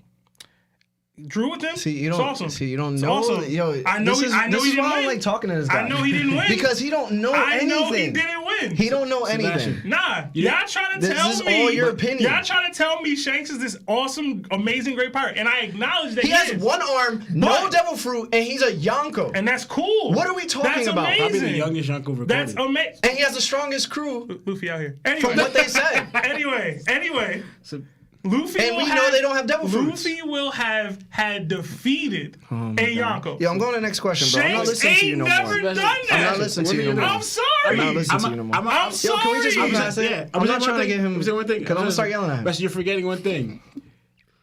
Drew with him. See, you It's don't. awesome. See, you don't It's know. awesome. Yo, I know. This is, I know this he is didn't why I win. like talking to this guy. I know he didn't win because he don't know I anything. know he didn't win. He don't know anything. Sebastian. Nah, y'all trying to This tell is me. all your opinion. Y'all trying to tell me Shanks is this awesome, amazing, great pirate, and I acknowledge that He has is. one arm, no But- devil fruit, and he's a Yonko. and that's cool. What are we talking That's about? Amazing. probably the youngest Yonko recorded. That's amazing. And he has the strongest crew Luffy out here. Anyway, from what they said. anyway. So, Luffy And will we know they don't have devil fruits. Luffy will have had defeated a Yonko. Yo, I'm going to the next question, bro. I'm not Shanks listening to you ain't no never more. done that. I'm not listening to you no more. I'm sorry. I'm not listening to you no more. I'm sorry. Yo, can we just move I'm past it? yeah, I'm not trying to get him. I'm saying one thing. Because I'm going to start yelling at him. But you're forgetting one thing.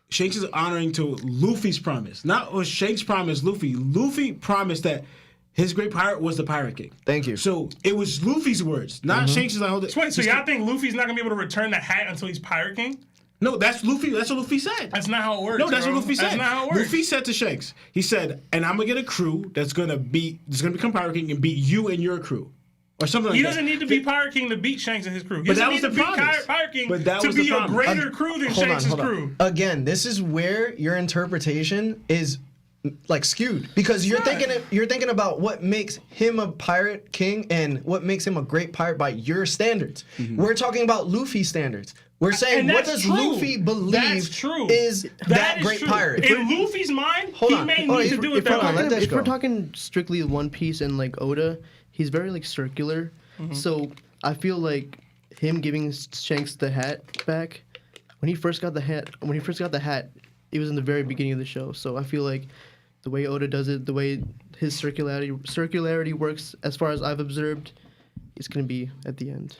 Shanks is honoring to Luffy's promise. Not was Shanks promised Luffy. Luffy promised that his great pirate was the Pirate King. Thank you. So it was Luffy's words, not Shanks' like, hold it. Wait, so y'all think Luffy's not gonna be able to return the hat until he's Pirate King? No, that's Luffy. That's what Luffy said. That's not how it works. No, that's bro. what Luffy said. That's not how it works. Luffy said to Shanks, he said, and I'm gonna get a crew that's gonna become Pirate King and beat you and your crew. Or something like He that. doesn't need to be Pirate King to beat Shanks and his crew. He But doesn't that was need to the beat promise. Pirate King But that to was the be a promise. greater crew than Shanks' crew. Again, this is where your interpretation is like skewed because you're thinking about what makes him a pirate king and what makes him a great pirate by your standards. We're talking about Luffy standards. We're saying And what that's does true. Luffy believe That's true. is that is great true. pirate? In Luffy's mind, Hold he on. may Hold on. need to do it If we're that talking- way. let this If we're go. talking strictly One Piece and like Oda, he's very like circular. So I feel like him giving Shanks the hat back when he first got the hat. It was in the very beginning of the show. So I feel like the way Oda does it, the way his circularity works, as far as I've observed, it's gonna be at the end.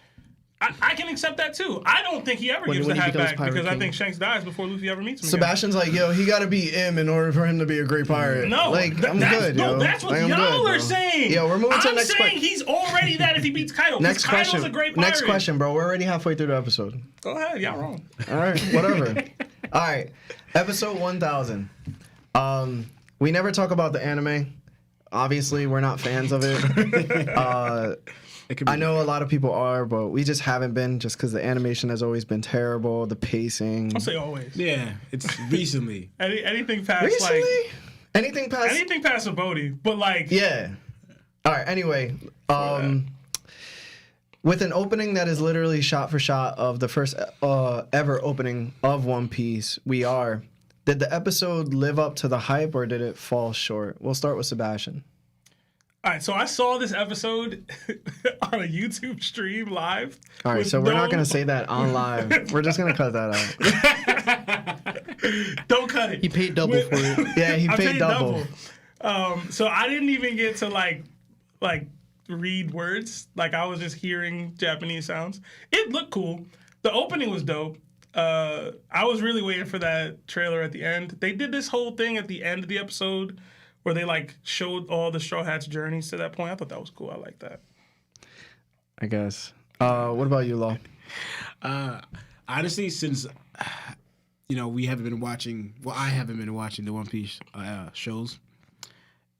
I can accept that too. I don't think he ever gives the when he hat becomes back Pirate because I King. think Shanks dies before Luffy ever meets him. Sebastian's like, yo, he got to be M in order for him to be a great pirate. No, like I'm that's, good, no, yo. that's what Like, I'm y'all good, are bro. saying. Yo, we're moving to the next I'm saying he's already that if he beats Kaido. Next Kaido's question. a great pirate. Next question, bro. We're already halfway through the episode. Go ahead, y'all wrong. All right, whatever. All right, episode 1000. We never talk about the anime. Obviously, we're not fans of it. I know a lot of people are, but we just haven't been just because the animation has always been terrible, the pacing. I'll say always. Yeah, it's recently. Anything past Recently? like Anything past? anything past a Bodhi, but like Yeah. All right, anyway. With an opening that is literally shot for shot of the first ever opening of One Piece, did the episode live up to the hype or did it fall short? We'll start with Sebastian. All right, so I saw this episode on a YouTube stream live. All right, with so we're not no- going to say that on live. We're just going to cut that out. Don't cut it. He paid double for it. Yeah, he I paid double. So I didn't even get to like read words. Like I was just hearing Japanese sounds. It looked cool. The opening was dope. I was really waiting for that trailer at the end. They did this whole thing at the end of the episode where they like showed all the Straw Hats' journeys to that point. I thought that was cool. I like that. I guess. What about you, Law? Honestly, since we haven't been watching. Well, I haven't been watching the One Piece shows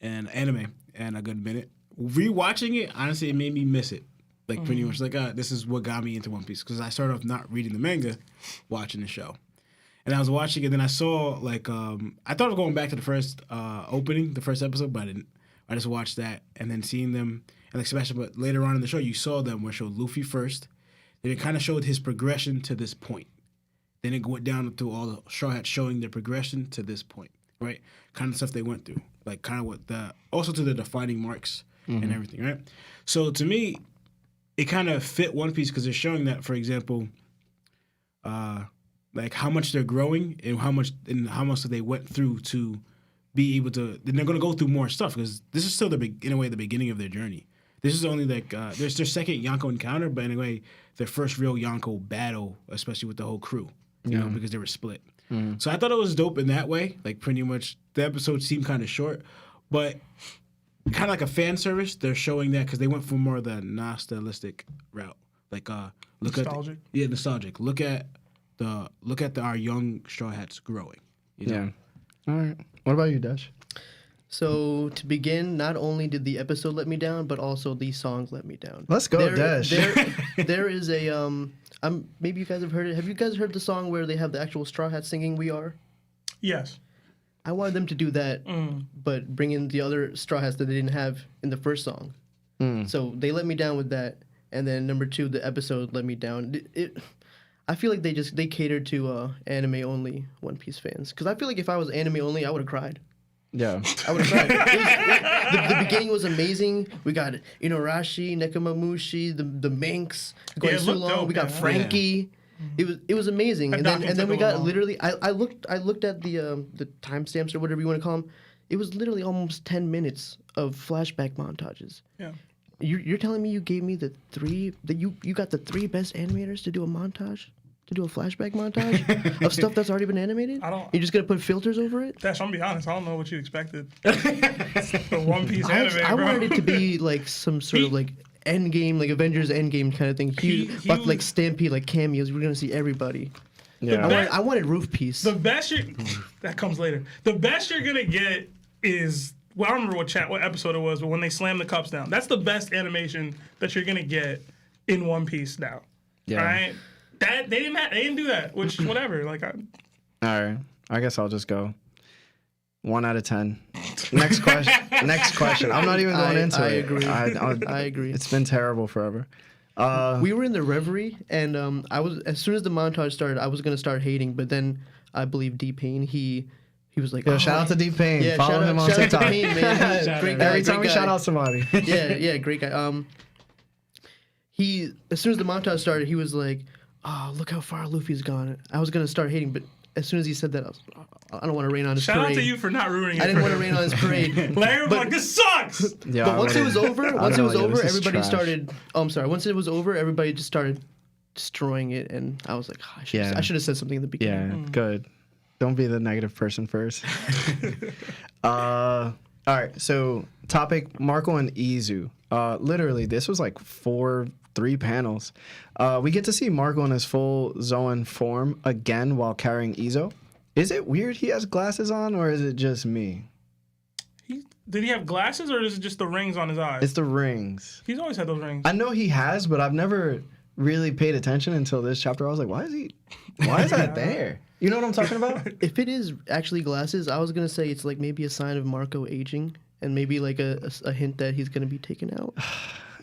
and anime in a good minute. Rewatching it, honestly, it made me miss it. Like pretty much, like this is what got me into One Piece because I started off not reading the manga, watching the show, and I was watching it. Then I saw like I thought of going back to the first opening, the first episode, but I didn't. I just watched that and then seeing them and like Sebastian. But later on in the show, you saw them where it showed Luffy first. Then it kind of showed his progression to this point. Then it went down through all the Straw Hats showing their progression to this point, right? Kind of stuff they went through, like kind of what also to the defining marks and everything, right? So to me, it kind of fit One Piece because they're showing that, for example, like how much they're growing and how much they went through to be able to. Then they're going to go through more stuff because this is still in a way the beginning of their journey. This is only like there's their second Yonko encounter, but in a way their first real Yonko battle, especially with the whole crew, you know, because they were split. So I thought it was dope in that way. Like pretty much the episode seemed kind of short, but kind of like a fan service. They're showing that because they went for more of the nostalgic route. Like Nostalgic? Nostalgic. Look at our young Straw Hats growing. You know? Yeah. All right. What about you, Dash? So to begin, not only did the episode let me down, but also the songs let me down. Let's go, Dash. There is a maybe you guys have heard it. Have you guys heard the song where they have the actual Straw Hats singing "We Are"? Yes. I wanted them to do that, but bring in the other Straw Hats that they didn't have in the first song. So they let me down with that, and then number 2, the episode let me down. I feel like they catered to anime only One Piece fans, because I feel like if I was anime only, I would have cried. Yeah. I would have cried. The beginning was amazing. We got Inuarashi, Nekomamushi, the Minx, going it so looked long. dope, We got yeah. Frankie. It was amazing. And document then we took a got little literally. I looked at the timestamps or whatever you want to call them. It was literally almost 10 minutes of flashback montages. Yeah. You're telling me you gave me you got the 3 best animators to do a montage? To do a flashback montage of stuff that's already been animated? You're just gonna put filters over it? Dash, I'm gonna be honest. I don't know what you expected. The One Piece anime, I bro. wanted it to be like some sort of like Endgame, like Avengers Endgame kind of thing. Huge, but like Stampede, like cameos. We're gonna see everybody. Yeah. I wanted Roof Piece. The best that comes later. The best you're gonna get is I don't remember what episode it was, but when they slam the cups down, that's the best animation that you're gonna get in One Piece now. Yeah. All right. That they didn't do that, which whatever. Like All right. I guess I'll just go 1 out of 10. Next question. Next question. I'm not even going into it. Agree. I agree. It's been terrible forever. We were in the Reverie, and I was as soon as the montage started, I was gonna start hating, but then I believe D-Pain, he was like, Yo, shout out to D Pain. Yeah, Follow him on shout out TikTok. to Pain, man. Great guy, Every time great we guy. shout out somebody. Yeah, great guy. He as soon as the montage started, he was like, "Oh, look how far Luffy's gone." I was gonna start hating, but as soon as he said that, I don't want to rain on his shout parade. out to you for not ruining it. I didn't want to rain on his parade. Larry was like, "This sucks." Yeah, But once it was over, like, yo, this is everybody trash. started. Oh, I'm sorry. Once it was over, everybody just started destroying it, and I was like, I Yeah. should have said something in the beginning. Yeah, good. Don't be the negative person first. All right, so topic Marco and Izu. Literally, this was like 3 panels. We get to see Marco in his full Zoan form again while carrying Izo. Is it weird he has glasses on, or is it just me? Did he have glasses, or is it just the rings on his eyes? It's the rings. He's always had those rings. I know he has, but I've never really paid attention until this chapter. I was like, why is that there? You know what I'm talking about? If it is actually glasses, I was gonna say it's like maybe a sign of Marco aging, and maybe like a hint that he's gonna be taken out.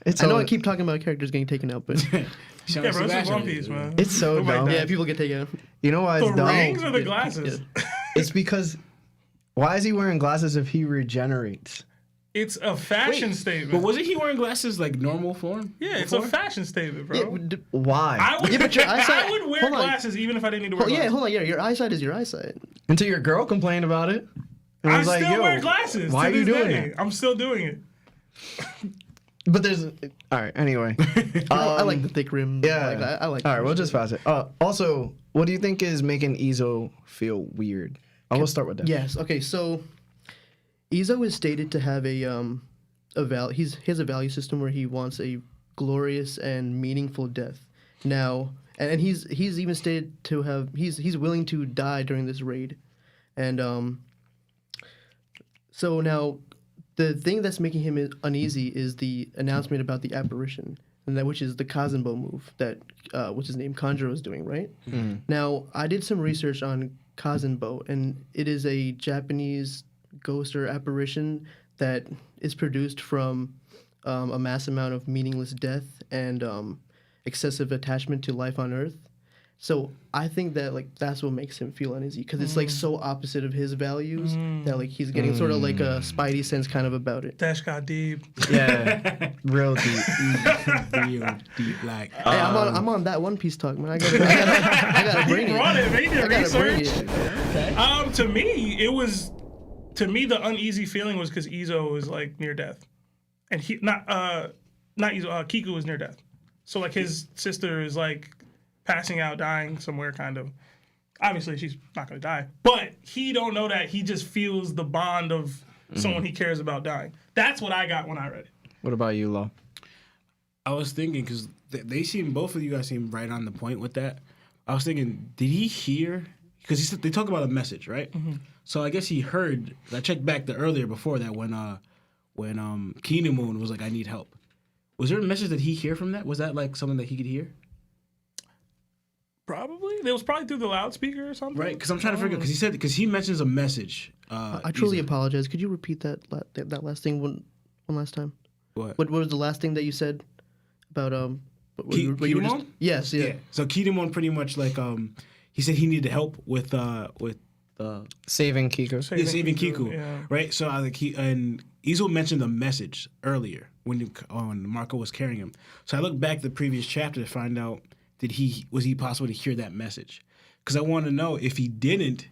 I know I keep talking about characters getting taken out, but Yeah, bro, this is One Piece, man. It's so Nobody dumb. dies. yeah, people get taken out. You know why it's The dumb? rings or the glasses? It's because why is he wearing glasses if he regenerates? It's a fashion statement. But wasn't he wearing glasses like normal form? Yeah, it's before? a fashion statement, bro. Why? I would, Yeah, but your eyesight- I would wear hold on. glasses even if I didn't need to wear glasses. Hold on. Yeah, your eyesight is your eyesight. Until your girl complained about it. And I was like, still yo, wear glasses. why to are you this doing day. it? I'm still doing it. But there's all right. Anyway, I like the thick rim. yeah. I like. All right, we'll just pass it. Also, what do you think is making Izo feel weird? We'll start with that. Yes. Okay. So, Izo is stated to have he has a value system where he wants a glorious and meaningful death. Now, and he's even stated to have he's willing to die during this raid, and so now the thing that's making him uneasy is the announcement about the apparition, and that which is the Kazanbo move that what's his name Kanjuro is doing, right? Now, I did some research on Kazanbo, and it is a Japanese ghost or apparition that is produced from a mass amount of meaningless death and excessive attachment to life on Earth. So I think that that's what makes him feel uneasy, because it's like so opposite of his values that he's getting sort of like a spidey sense kind of about it. Dash got deep. Yeah, real deep. Real deep black. Hey, I'm on that One Piece talk, man. I gotta bring He it. brought it, man. He did I gotta bring research. it. To me, the uneasy feeling was because Izo is like near death, and he not Izo. Kiku is near death, so like his sister is like passing out, dying somewhere, kind of. Obviously, she's not gonna die, but he don't know that. He just feels the bond of someone he cares about dying. That's what I got when I read it. What about you, Law? I was thinking because both of you guys seem right on the point with that. I was thinking, did he hear? Because they talk about a message, right? So I guess he heard. I checked back earlier before that when Kinemon was like, "I need help." Was there a message that he hear from that? Was that like something that he could hear? Probably. It was probably through the loudspeaker or something. Right, because I'm trying to figure because he mentions a message. I truly apologize. Could you repeat that last thing one last time? What? What was the last thing that you said about what you were just- Kinemon? Yes, yeah. So Kinemon pretty much like he said he needed help with Saving Kiko. saving Kiku, yeah. right? So I think and Izo mentioned a message earlier when Marco was carrying him. So I looked back at the previous chapter to find out was he possible to hear that message? Because I want to know if he didn't.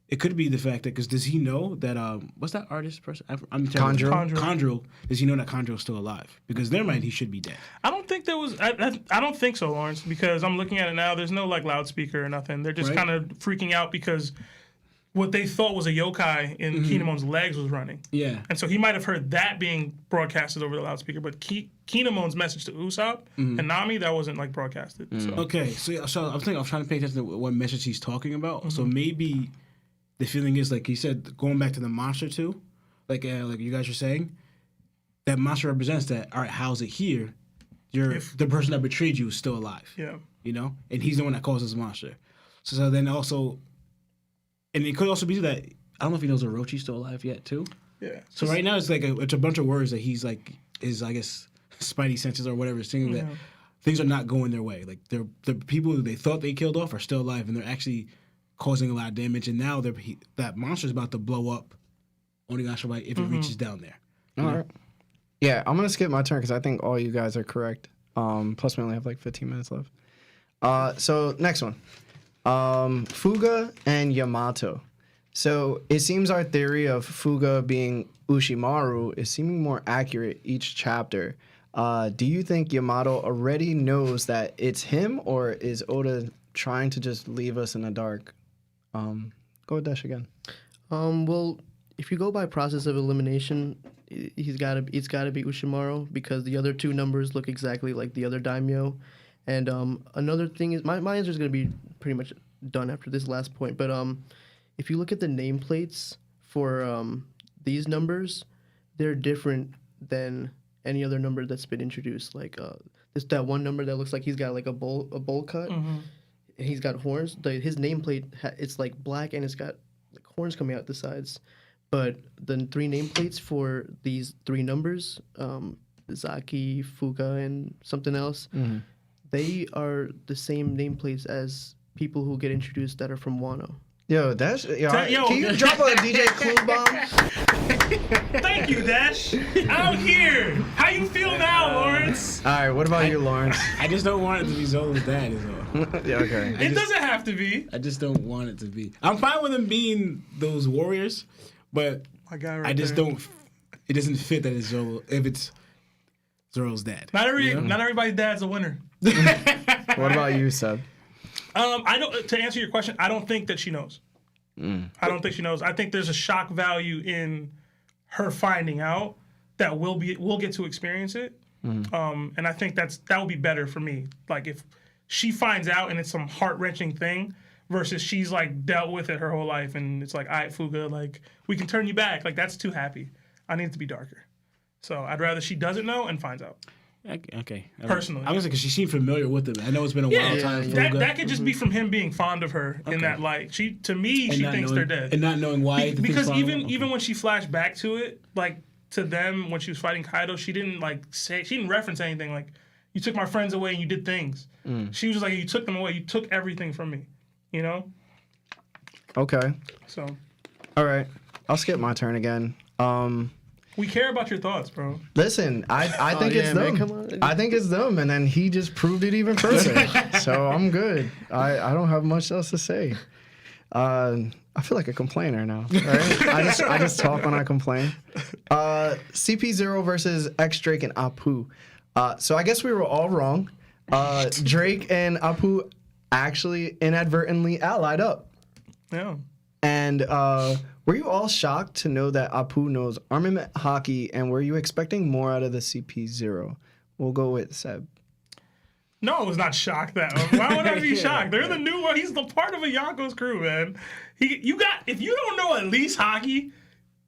It could be the fact that does he know that what's that artist person? Conjuro. Does he know that Conjuro's still alive? Because in their mind he should be dead. I don't think there was. I don't think so, Lawrence. Because I'm looking at it now. There's no like loudspeaker or nothing. They're just Right. kind of freaking out because what they thought was a yokai in Kinemon's legs was running. Yeah. And so he might have heard that being broadcasted over the loudspeaker, but Kinemon's message to Usopp and Nami, that wasn't like broadcasted. So. Okay, so I'm trying to pay attention to what message he's talking about. So maybe the feeling is like he said, going back to the monster too, like you guys were saying, that monster represents that. All right, how's it here? The person that betrayed you is still alive. Yeah. You know, and he's the one that causes the monster. So then also, and it could also be that I don't know if he knows Orochi's still alive yet too. Yeah. So right now it's like it's a bunch of words that he's like I guess spidey senses or whatever is thinking that things are not going their way. Like the people that they thought they killed off are still alive and they're actually causing a lot of damage. And now that monster's about to blow up. Onigashima if it reaches down there. All right. Yeah, I'm gonna skip my turn because I think all you guys are correct. Plus we only have like 15 minutes left. So next one, Fuga and Yamato. So it seems our theory of Fuga being Ushimaru is seeming more accurate each chapter. Do you think Yamato already knows that it's him, or is Oda trying to just leave us in the dark? Go with Dash again. Well, if you go by process of elimination, it's got to be Ushimaru because the other two numbers look exactly like the other daimyo. And another thing is, my answer is going to be pretty much done after this last point. But if you look at the nameplates for these numbers, they're different than any other number that's been introduced. Like that one number that looks like he's got like a bowl cut. And he's got horns. His nameplate, it's like black and it's got like horns coming out the sides. But the three nameplates for these three numbers, Zaki, Fuga, and something else, they are the same nameplates as people who get introduced that are from Wano. Yo, Dash, can you drop a DJ Clue bomb? Thank you, Dash. Out here. How you feel now, Lawrence? All right, what about you, Lawrence? I just don't want it to be Zoro's dad, is all. Yeah, okay. It doesn't have to be. I just don't want it to be. I'm fine with them being those warriors, but My guy I just don't. It doesn't fit that it's Zoro if it's Zoro's dad. Not everybody's dad's a winner. What about you, Seb? I don't. To answer your question, I don't think that she knows. I don't think she knows. I think there's a shock value in her finding out that we'll get to experience it. And I think that would be better for me. Like if she finds out and it's some heart-wrenching thing versus she's like dealt with it her whole life and it's like, all right, Fuga, like we can turn you back. Like that's too happy. I need it to be darker. So I'd rather she doesn't know and finds out. Okay. Personally. I was like, because she seemed familiar with him. I know it's been a while time. That could just be from him being fond of her in that light. She thinks they're dead. And not knowing why. Because even when she flashed back to it, like to them when she was fighting Kaido, she didn't reference anything like, you took my friends away and you did things. She was just like, you took them away. You took everything from me, you know? Okay. So. All right. I'll skip my turn again. We care about your thoughts, bro. Listen, I think it's them. Man, come on. I think it's them, and then he just proved it even further. So I'm good. I don't have much else to say. I feel like a complainer now. Right? I just talk when I complain. CP0 versus X.Drake and Apoo. So I guess we were all wrong. Drake and Apoo actually inadvertently allied up. Yeah. And were you all shocked to know that Apoo knows armament hockey, and were you expecting more out of the CP0? We'll go with Seb. No, I was not shocked that. Why would I be shocked? They're the new one. He's the part of a Yonko's crew, man. If you don't know at least hockey,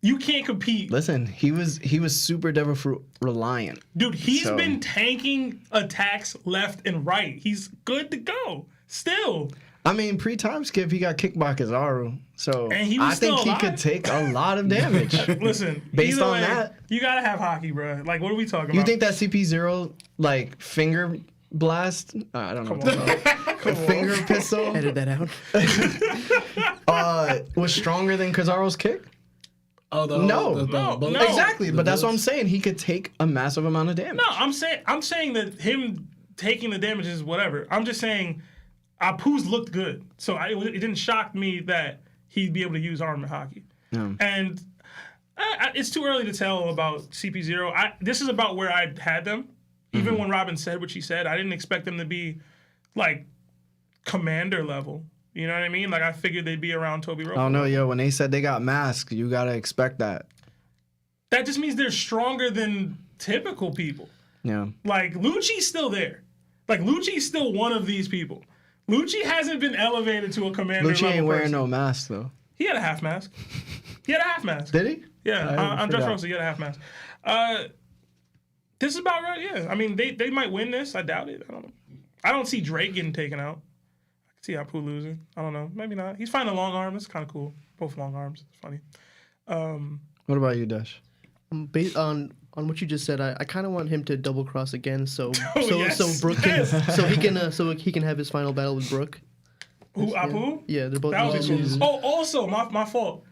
you can't compete. Listen, he was super Devil Fruit reliant. Dude, he's been tanking attacks left and right. He's good to go. Still. I mean, pre-time skip, he got kicked by Kizaru. So And he was I think still he alive. could take a lot of damage. Listen, Based either on way, that. you gotta have hockey, bro. Like, what are we talking You about? think that CP0 like finger blast? I don't know. What to finger pistol Edit that out. was stronger than Kizaru's kick? Oh, No. No. Exactly, but that's what I'm saying. He could take a massive amount of damage. No, I'm saying that him taking the damage is whatever. I'm just saying Apoo's looked good. So it didn't shock me that he'd be able to use armament hockey. Yeah. And it's too early to tell about CP0. This is about where I had them. Even when Robin said what she said, I didn't expect them to be like commander level. You know what I mean? Like I figured they'd be around Toby Ropo. Oh no, yo! When they said they got masked, you gotta expect that. That just means they're stronger than typical people. Yeah. Like Lucci's still there. Like Lucci's still one of these people. Lucci hasn't been elevated to a commander Lucci level ain't wearing person. no mask though. He had a half mask. Did he? Yeah, I on forgot. Dressrosa, he had a half mask. This is about right, yeah. I mean, they might win this. I doubt it. I don't know. I don't see Drake getting taken out. I can see Apoo losing. I don't know. Maybe not. He's finding a long arm. It's kind of cool. Both long arms. It's funny. What about you, Dash? Based on what you just said, I kind of want him to double cross again, so yes. so Brooke can, so he can have his final battle with Brooke. Who, Apoo? Yeah, they're both. That would be cool. musicians. Oh, also, my fault.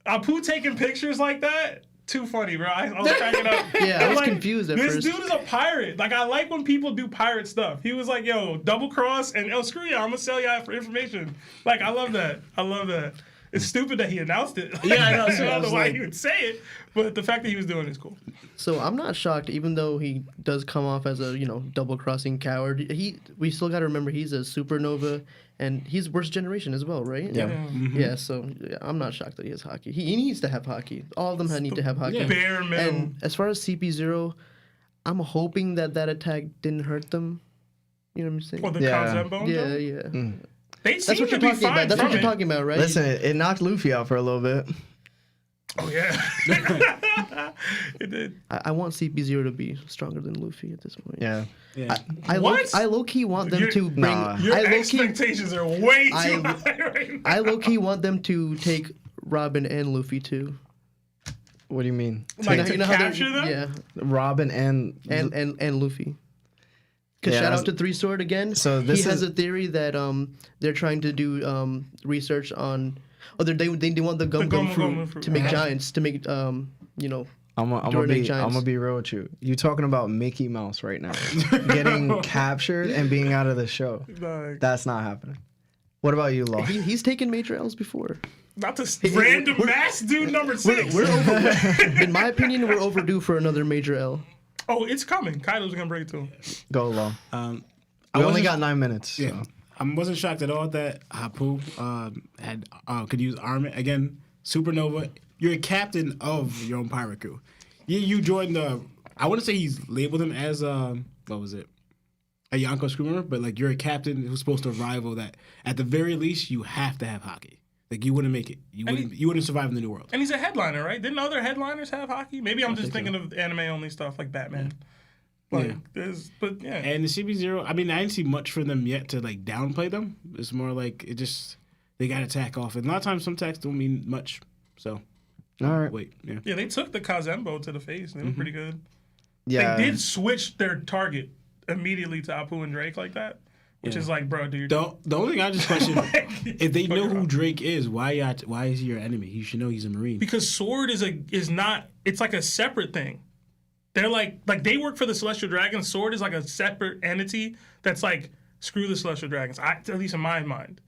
Apoo taking pictures like that? Too funny, bro. I was cracking up. Yeah, I was Like, confused at this first. dude is a pirate. Like, I like when people do pirate stuff. He was like, yo, double cross and screw you, I'm gonna sell you out for information. Like, I love that. It's stupid that he announced it. Yeah, I know. I So I don't know was why like- he would say it, but the fact that he was doing it is cool. So I'm not shocked, even though he does come off as a double crossing coward. We still got to remember he's a supernova, and he's worst generation as well, right? Yeah. Yeah. So I'm not shocked that he has hockey. He needs to have hockey. All of them need to have hockey. Yeah. Bare minimum. And as far as CP0, I'm hoping that attack didn't hurt them. You know what I'm saying? Or the Yeah. Kazembo? Yeah, yeah. They That's seem what to you're be talking fine about. That's what from you're it. talking about, right? Listen, it knocked Luffy out for a little bit. Oh, yeah. It did. I want CP0 to be stronger than Luffy at this point. Yeah. Yeah. I What? low key want them You're- to bring. Nah. Your I low key expectations are way too I- high right now. I low key want them to take Robin and Luffy too. What do you mean? Like Take to how they're- capture them? Yeah, Robin and and Luffy. Because Yeah, shout that's- out to Three Sword again. So he this has is- a theory that they're trying to do research on. Oh, they want the gum Gomu fruit, Gomu fruit. to make Uh-huh. giants to make I'm gonna Jordan be Giants. real with you. You talking about Mickey Mouse right now, getting captured and being out of the show. Like, That's not happening. What about you, Law? He's taken major L's before. not this random mass dude number 6. We're over. In my opinion, we're overdue for another major L. Oh, it's coming. Kaido's gonna break it to him. Go, Law. I We only wasn't- got 9 minutes. Yeah. So. I wasn't shocked at all that Apoo could use armament again. Supernova, you're a captain of your own pirate crew. You joined the. I wouldn't say he's labeled him as what was it, a Yonko crew member, but like you're a captain who's supposed to rival that. At the very least, you have to have hockey. Like you wouldn't make it. You wouldn't survive in the new world. And he's a headliner, right? Didn't other headliners have hockey? Maybe I'm just thinking of anime only stuff like Batman. Like, but yeah. And the CP0, I mean, I didn't see much for them yet to like downplay them. It's more like it just they got attack off, and a lot of times some attacks don't mean much. So, All right. wait, yeah. Yeah, they took the Kazembo to the face. They were pretty good. Yeah. They did switch their target immediately to Apoo and Drake like that, which is like, bro, dude. The only thing I just question, if they know who Fuck Drake is, why is he your enemy? You should know he's a Marine. Because Sword is not. It's like a separate thing. They're like they work for the Celestial Dragons. Sword is like a separate entity that's like screw the Celestial Dragons. At least in my mind,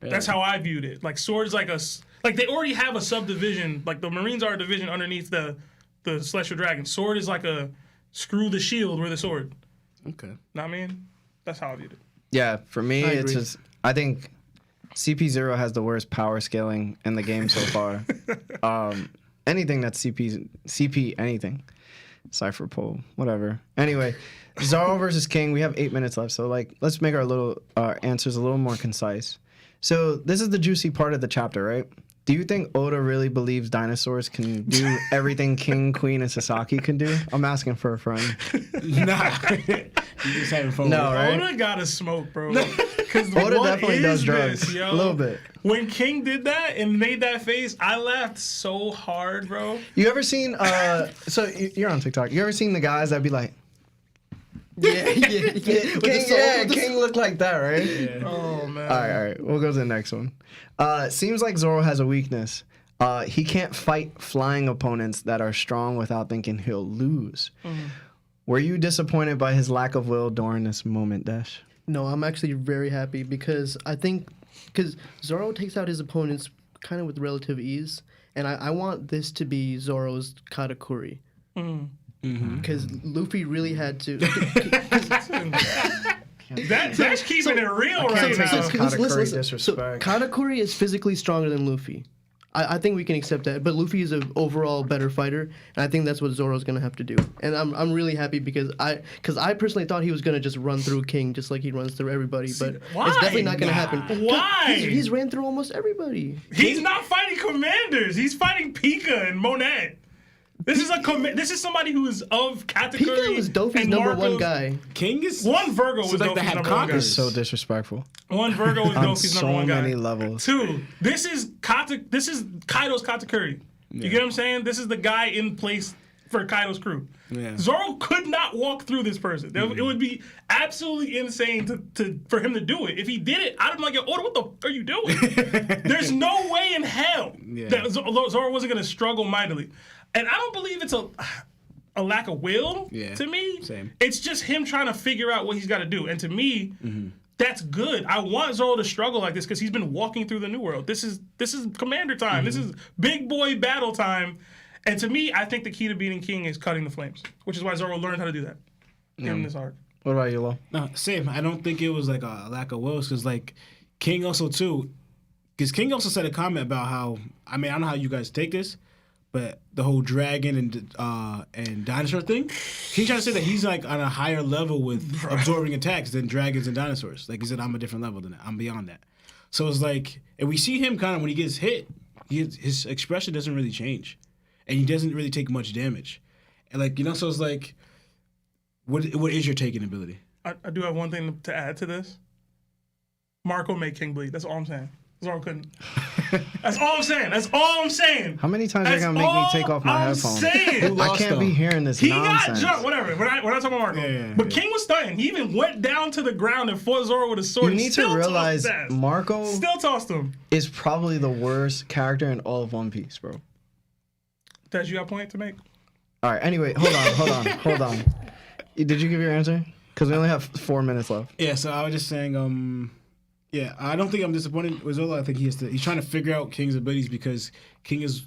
that's how I viewed it. Like Sword is like they already have a subdivision. Like the Marines are a division underneath the Celestial Dragons. Sword is like a screw the shield with a sword. Okay. Know what I mean? That's how I viewed it. Yeah, for me, I it's agree. just I think CP0 has the worst power scaling in the game so far. Anything that's CP anything. Cypher Pole, whatever. Anyway, Zorro versus King. We have 8 minutes left, so let's make our answers a little more concise. So this is the juicy part of the chapter, right? Do you think Oda really believes dinosaurs can do everything King, Queen, and Sasaki can do? I'm asking for a friend. Nah, you just having fun. No, with it. right? Oda gotta smoke, bro. Because Oda definitely does drugs. yo? A little bit. When King did that and made that face, I laughed so hard, bro. You ever seen? So you're on TikTok. You ever seen the guys that be like, Yeah. King looked like that, right? Yeah. Oh man. All right. We'll go to the next one. Seems like Zoro has a weakness. He can't fight flying opponents that are strong without thinking he'll lose. Were you disappointed by his lack of will during this moment, Dash? No, I'm actually very happy because Zoro takes out his opponents kind of with relative ease, and I want this to be Zoro's Katakuri. Because Luffy really had to. That's keeping it real right now. Katakuri disrespect. Katakuri is physically stronger than Luffy. I think we can accept that, but Luffy is an overall better fighter, and I think that's what Zoro's gonna have to do. And I'm really happy because I personally thought he was gonna just run through King just like he runs through everybody, but why? it's definitely not gonna happen. Why? He's ran through almost everybody. He's not fighting commanders. He's fighting Pika and Monet. This is somebody who is of category. Pika was Dofi's and number Marco's- one guy. King is One Virgo was like they Dofi's have number one guy. Conquerors. So disrespectful. One Virgo was On Dofi's so number one guy. many levels. Two, this is Kaido's Katakuri. You get what I'm saying? This is the guy in place for Kaido's crew. Yeah. Zoro could not walk through this person. It would be absolutely insane for him to do it. If he did it, I'd be like, yo, Oda, what the f are you doing? There's no way in hell that Zoro wasn't going to struggle mightily. And I don't believe it's a lack of will to me. Same. It's just him trying to figure out what he's got to do. And to me, that's good. I want Zoro to struggle like this because he's been walking through the new world. This is commander time. This is big boy battle time. And to me, I think the key to beating King is cutting the flames, which is why Zoro learned how to do that in this arc. What about you, Lo? No, same. I don't think it was like a lack of wills because like King also too, because King also said a comment about how, I mean, I don't know how you guys take this, but the whole dragon and dinosaur thing, King trying to say that he's like on a higher level with absorbing attacks than dragons and dinosaurs. Like he said, I'm a different level than that. I'm beyond that. So it's like, and we see him kind of when he gets hit, his expression doesn't really change, and he doesn't really take much damage, and like so it's like, what is your taking ability? I do have one thing to add to this. Marco made King bleed. That's all I'm saying. Zoro couldn't. That's all I'm saying. That's all I'm saying. How many times are you gonna make me take off my headphones? Saying. I can't be hearing this nonsense. He got jumped. Whatever. We're not talking about Marco. Yeah. But King was stunning. He even went down to the ground and fought Zoro with a sword. You need to realize Marco still tossed him. Is probably the worst character in all of One Piece, bro. Did you have a point to make? All right. Anyway, hold on. Did you give your answer? Because we only have 4 minutes left. Yeah. So I was just saying. Yeah, I don't think I'm disappointed with Zoro. I think he's trying to figure out King's abilities because King is,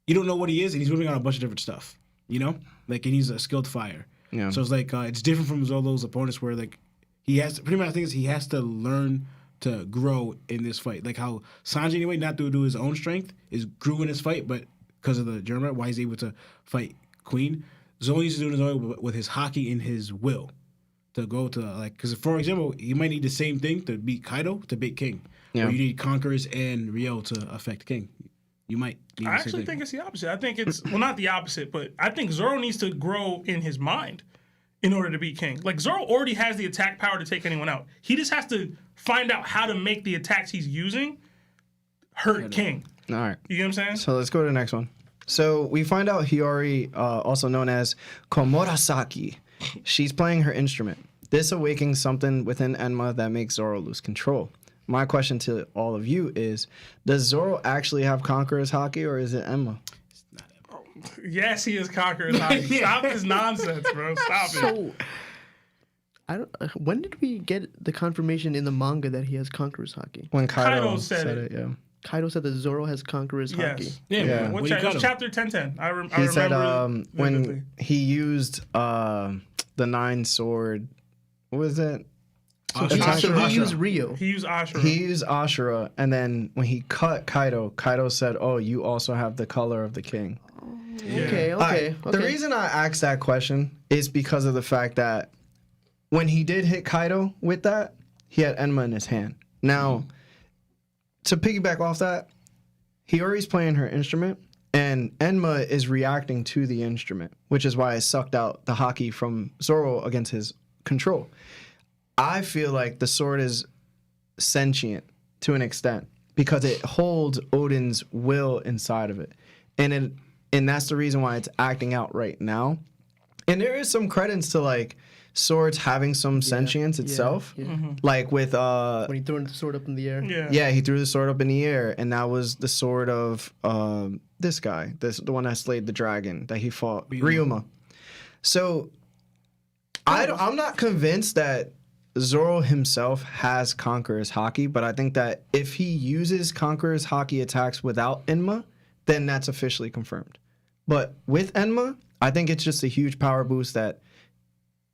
you don't know what he is, and he's moving on a bunch of different stuff. And he's a skilled fighter. Yeah. So it's like it's different from Zoro's opponents, where like he has pretty much. I think he has to learn to grow in this fight. Like how Sanji, anyway, not to do his own strength, is grew in his fight, but because of the German, why he's able to fight Queen. Zoro needs to do it his own way with his hockey and his will. To go to because for example, you might need the same thing to beat Kaido to beat King. Yeah. Or you need Conquerors and Rio to affect King. You might. Need I actually think it's the opposite. I think it's not the opposite, but I think Zoro needs to grow in his mind in order to beat King. Like Zoro already has the attack power to take anyone out. He just has to find out how to make the attacks he's using hurt King. All right. You get what I'm saying? So let's go to the next one. So we find out Hiyori, also known as Komurasaki, she's playing her instrument. This awakens something within Enma that makes Zoro lose control. My question to all of you is, does Zoro actually have Conqueror's Haki, or is it Enma? Yes, he is Conqueror's Haki. Stop this nonsense, bro. Stop it. So, when did we get the confirmation in the manga that he has Conqueror's Haki? When Kaido Kaido said it, yeah. Kaido said that Zoro has Conqueror's Haki. Yes. Yeah. What When you cut him. chapter 1010. I remember. He said vividly. when he used the 9 sword, what was it? He used Rio. He used Ashura. He used Ashura, and then when he cut Kaido, Kaido said, "Oh, you also have the color of the king." Okay. All right, the reason I asked that question is because of the fact that when he did hit Kaido with that, he had Enma in his hand. Now, to piggyback off that, Hiyori's playing her instrument, and Enma is reacting to the instrument, which is why it sucked out the Haki from Zoro against his control. I feel like the sword is sentient to an extent because it holds Odin's will inside of it. And that's the reason why it's acting out right now. And there is some credence to like swords having some sentience itself. Yeah. Mm-hmm. Like with When he threw the sword up in the air. Yeah. he threw the sword up in the air, and that was the sword of this guy, the one that slayed the dragon that he fought, Ryuma. So I'm not convinced that Zoro himself has Conqueror's Haki, but I think that if he uses Conqueror's Haki attacks without Enma, then that's officially confirmed. But with Enma, I think it's just a huge power boost that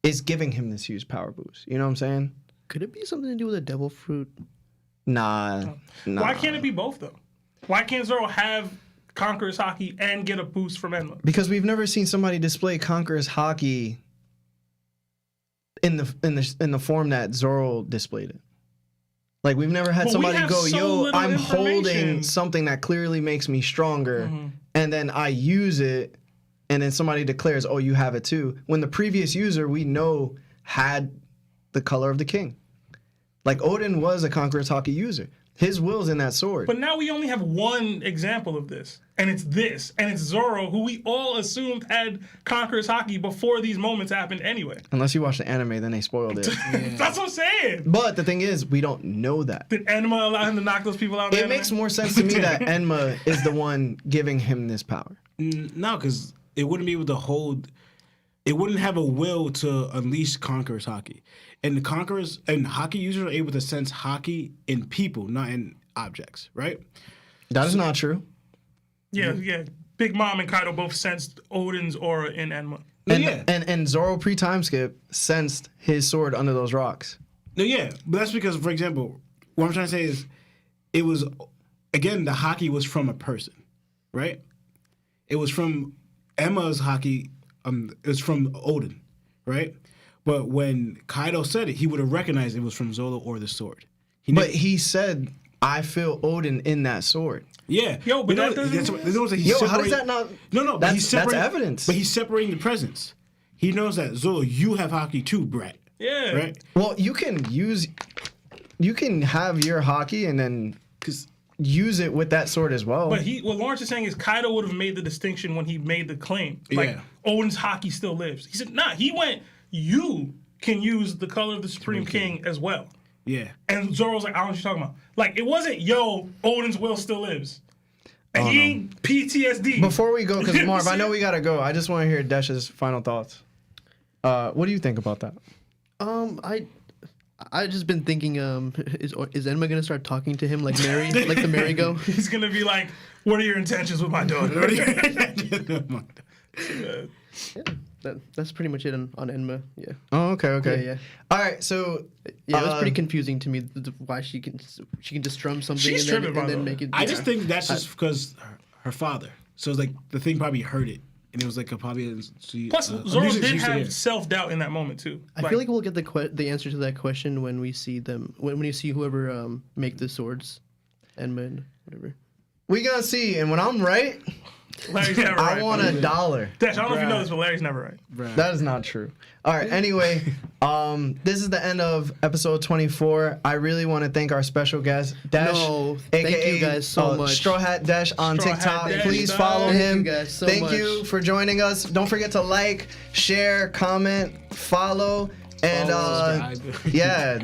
is giving him this huge power boost. You know what I'm saying? Could it be something to do with a devil fruit? Nah. Why can't it be both though? Why can't Zoro have Conqueror's Haki and get a boost from Enma? Because we've never seen somebody display Conqueror's Haki in the form that Zoro displayed it. Like we've never had somebody go, "Yo, I'm holding something that clearly makes me stronger," and then I use it, and then somebody declares, "Oh, you have it too." When the previous user we know had the color of the king. Like Odin was a Conqueror's Haki user. His will's in that sword. But now we only have one example of this, and it's this, and it's Zoro, who we all assumed had Conqueror's Haki before these moments happened anyway. Unless you watch the anime, then they spoiled it. That's what I'm saying. But the thing is, we don't know that. Did Enma allow him to knock those people out? In the It anime? makes more sense to me that Enma is the one giving him this power. No, because it wouldn't be able to hold it wouldn't have a will to unleash Conquerors Haki. And the Conquerors and Haki users are able to sense Haki in people, not in objects, right? That is not true. Yeah. Big Mom and Kaido both sensed Odin's aura in Enma. No, And, yeah. and Zoro pre-time skip sensed his sword under those rocks. No, yeah. But that's because, for example, what I'm trying to say is it was, again, the Haki was from a person, right? It was from Emma's Haki, it was from Odin, right? But when Kaido said it, he would have recognized it was from Zoro or the sword. But he said, I feel Odin in that sword. Yeah. Yo, but that doesn't... How does that not... No, but that's evidence. But he's separating the presence. He knows that, Zoro, you have Haki too, brat. Yeah. Right? Well, you can have your Haki and then use it with that sword as well. But what Lawrence is saying is Kaido would have made the distinction when he made the claim. Like, Odin's Haki still lives. He said, nah, he went, you can use the color of the Supreme King as well. Yeah. And Zoro's like, I don't know what you're talking about. Like, it wasn't, Odin's will still lives. And he ain't PTSD. Before we go, because Marv, I know we gotta go. I just want to hear Desh's final thoughts. What do you think about that? I just been thinking, is Enma gonna start talking to him like Mary, like the merry-go? He's gonna be like, what are your intentions with my daughter? That's pretty much it on Enma. Yeah. Oh, okay. Yeah. All right, so Yeah, it was pretty confusing to me why she can just strum something She's and tripping, then make it. I just think that's just because her father. So it's like the thing probably heard it. And it was like Plus, Zoro did have self-doubt in that moment, too. I feel like we'll get the answer to that question when we see them, when you see whoever make the swords, Enma, whatever. we gonna see, and when I'm right, Larry's never right. I want $1. Dash, I don't know if you know this, but Larry's never right. That is not true. All right. Anyway, this is the end of episode 24. I really want to thank our special guest, Dash, thank aka you guys so much. Straw Hat Dash on Straw Hat TikTok. Dash, Please dog. follow Thank him. you guys so Thank much. you for joining us. Don't forget to like, share, comment, follow, and Follow, subscribe. yeah.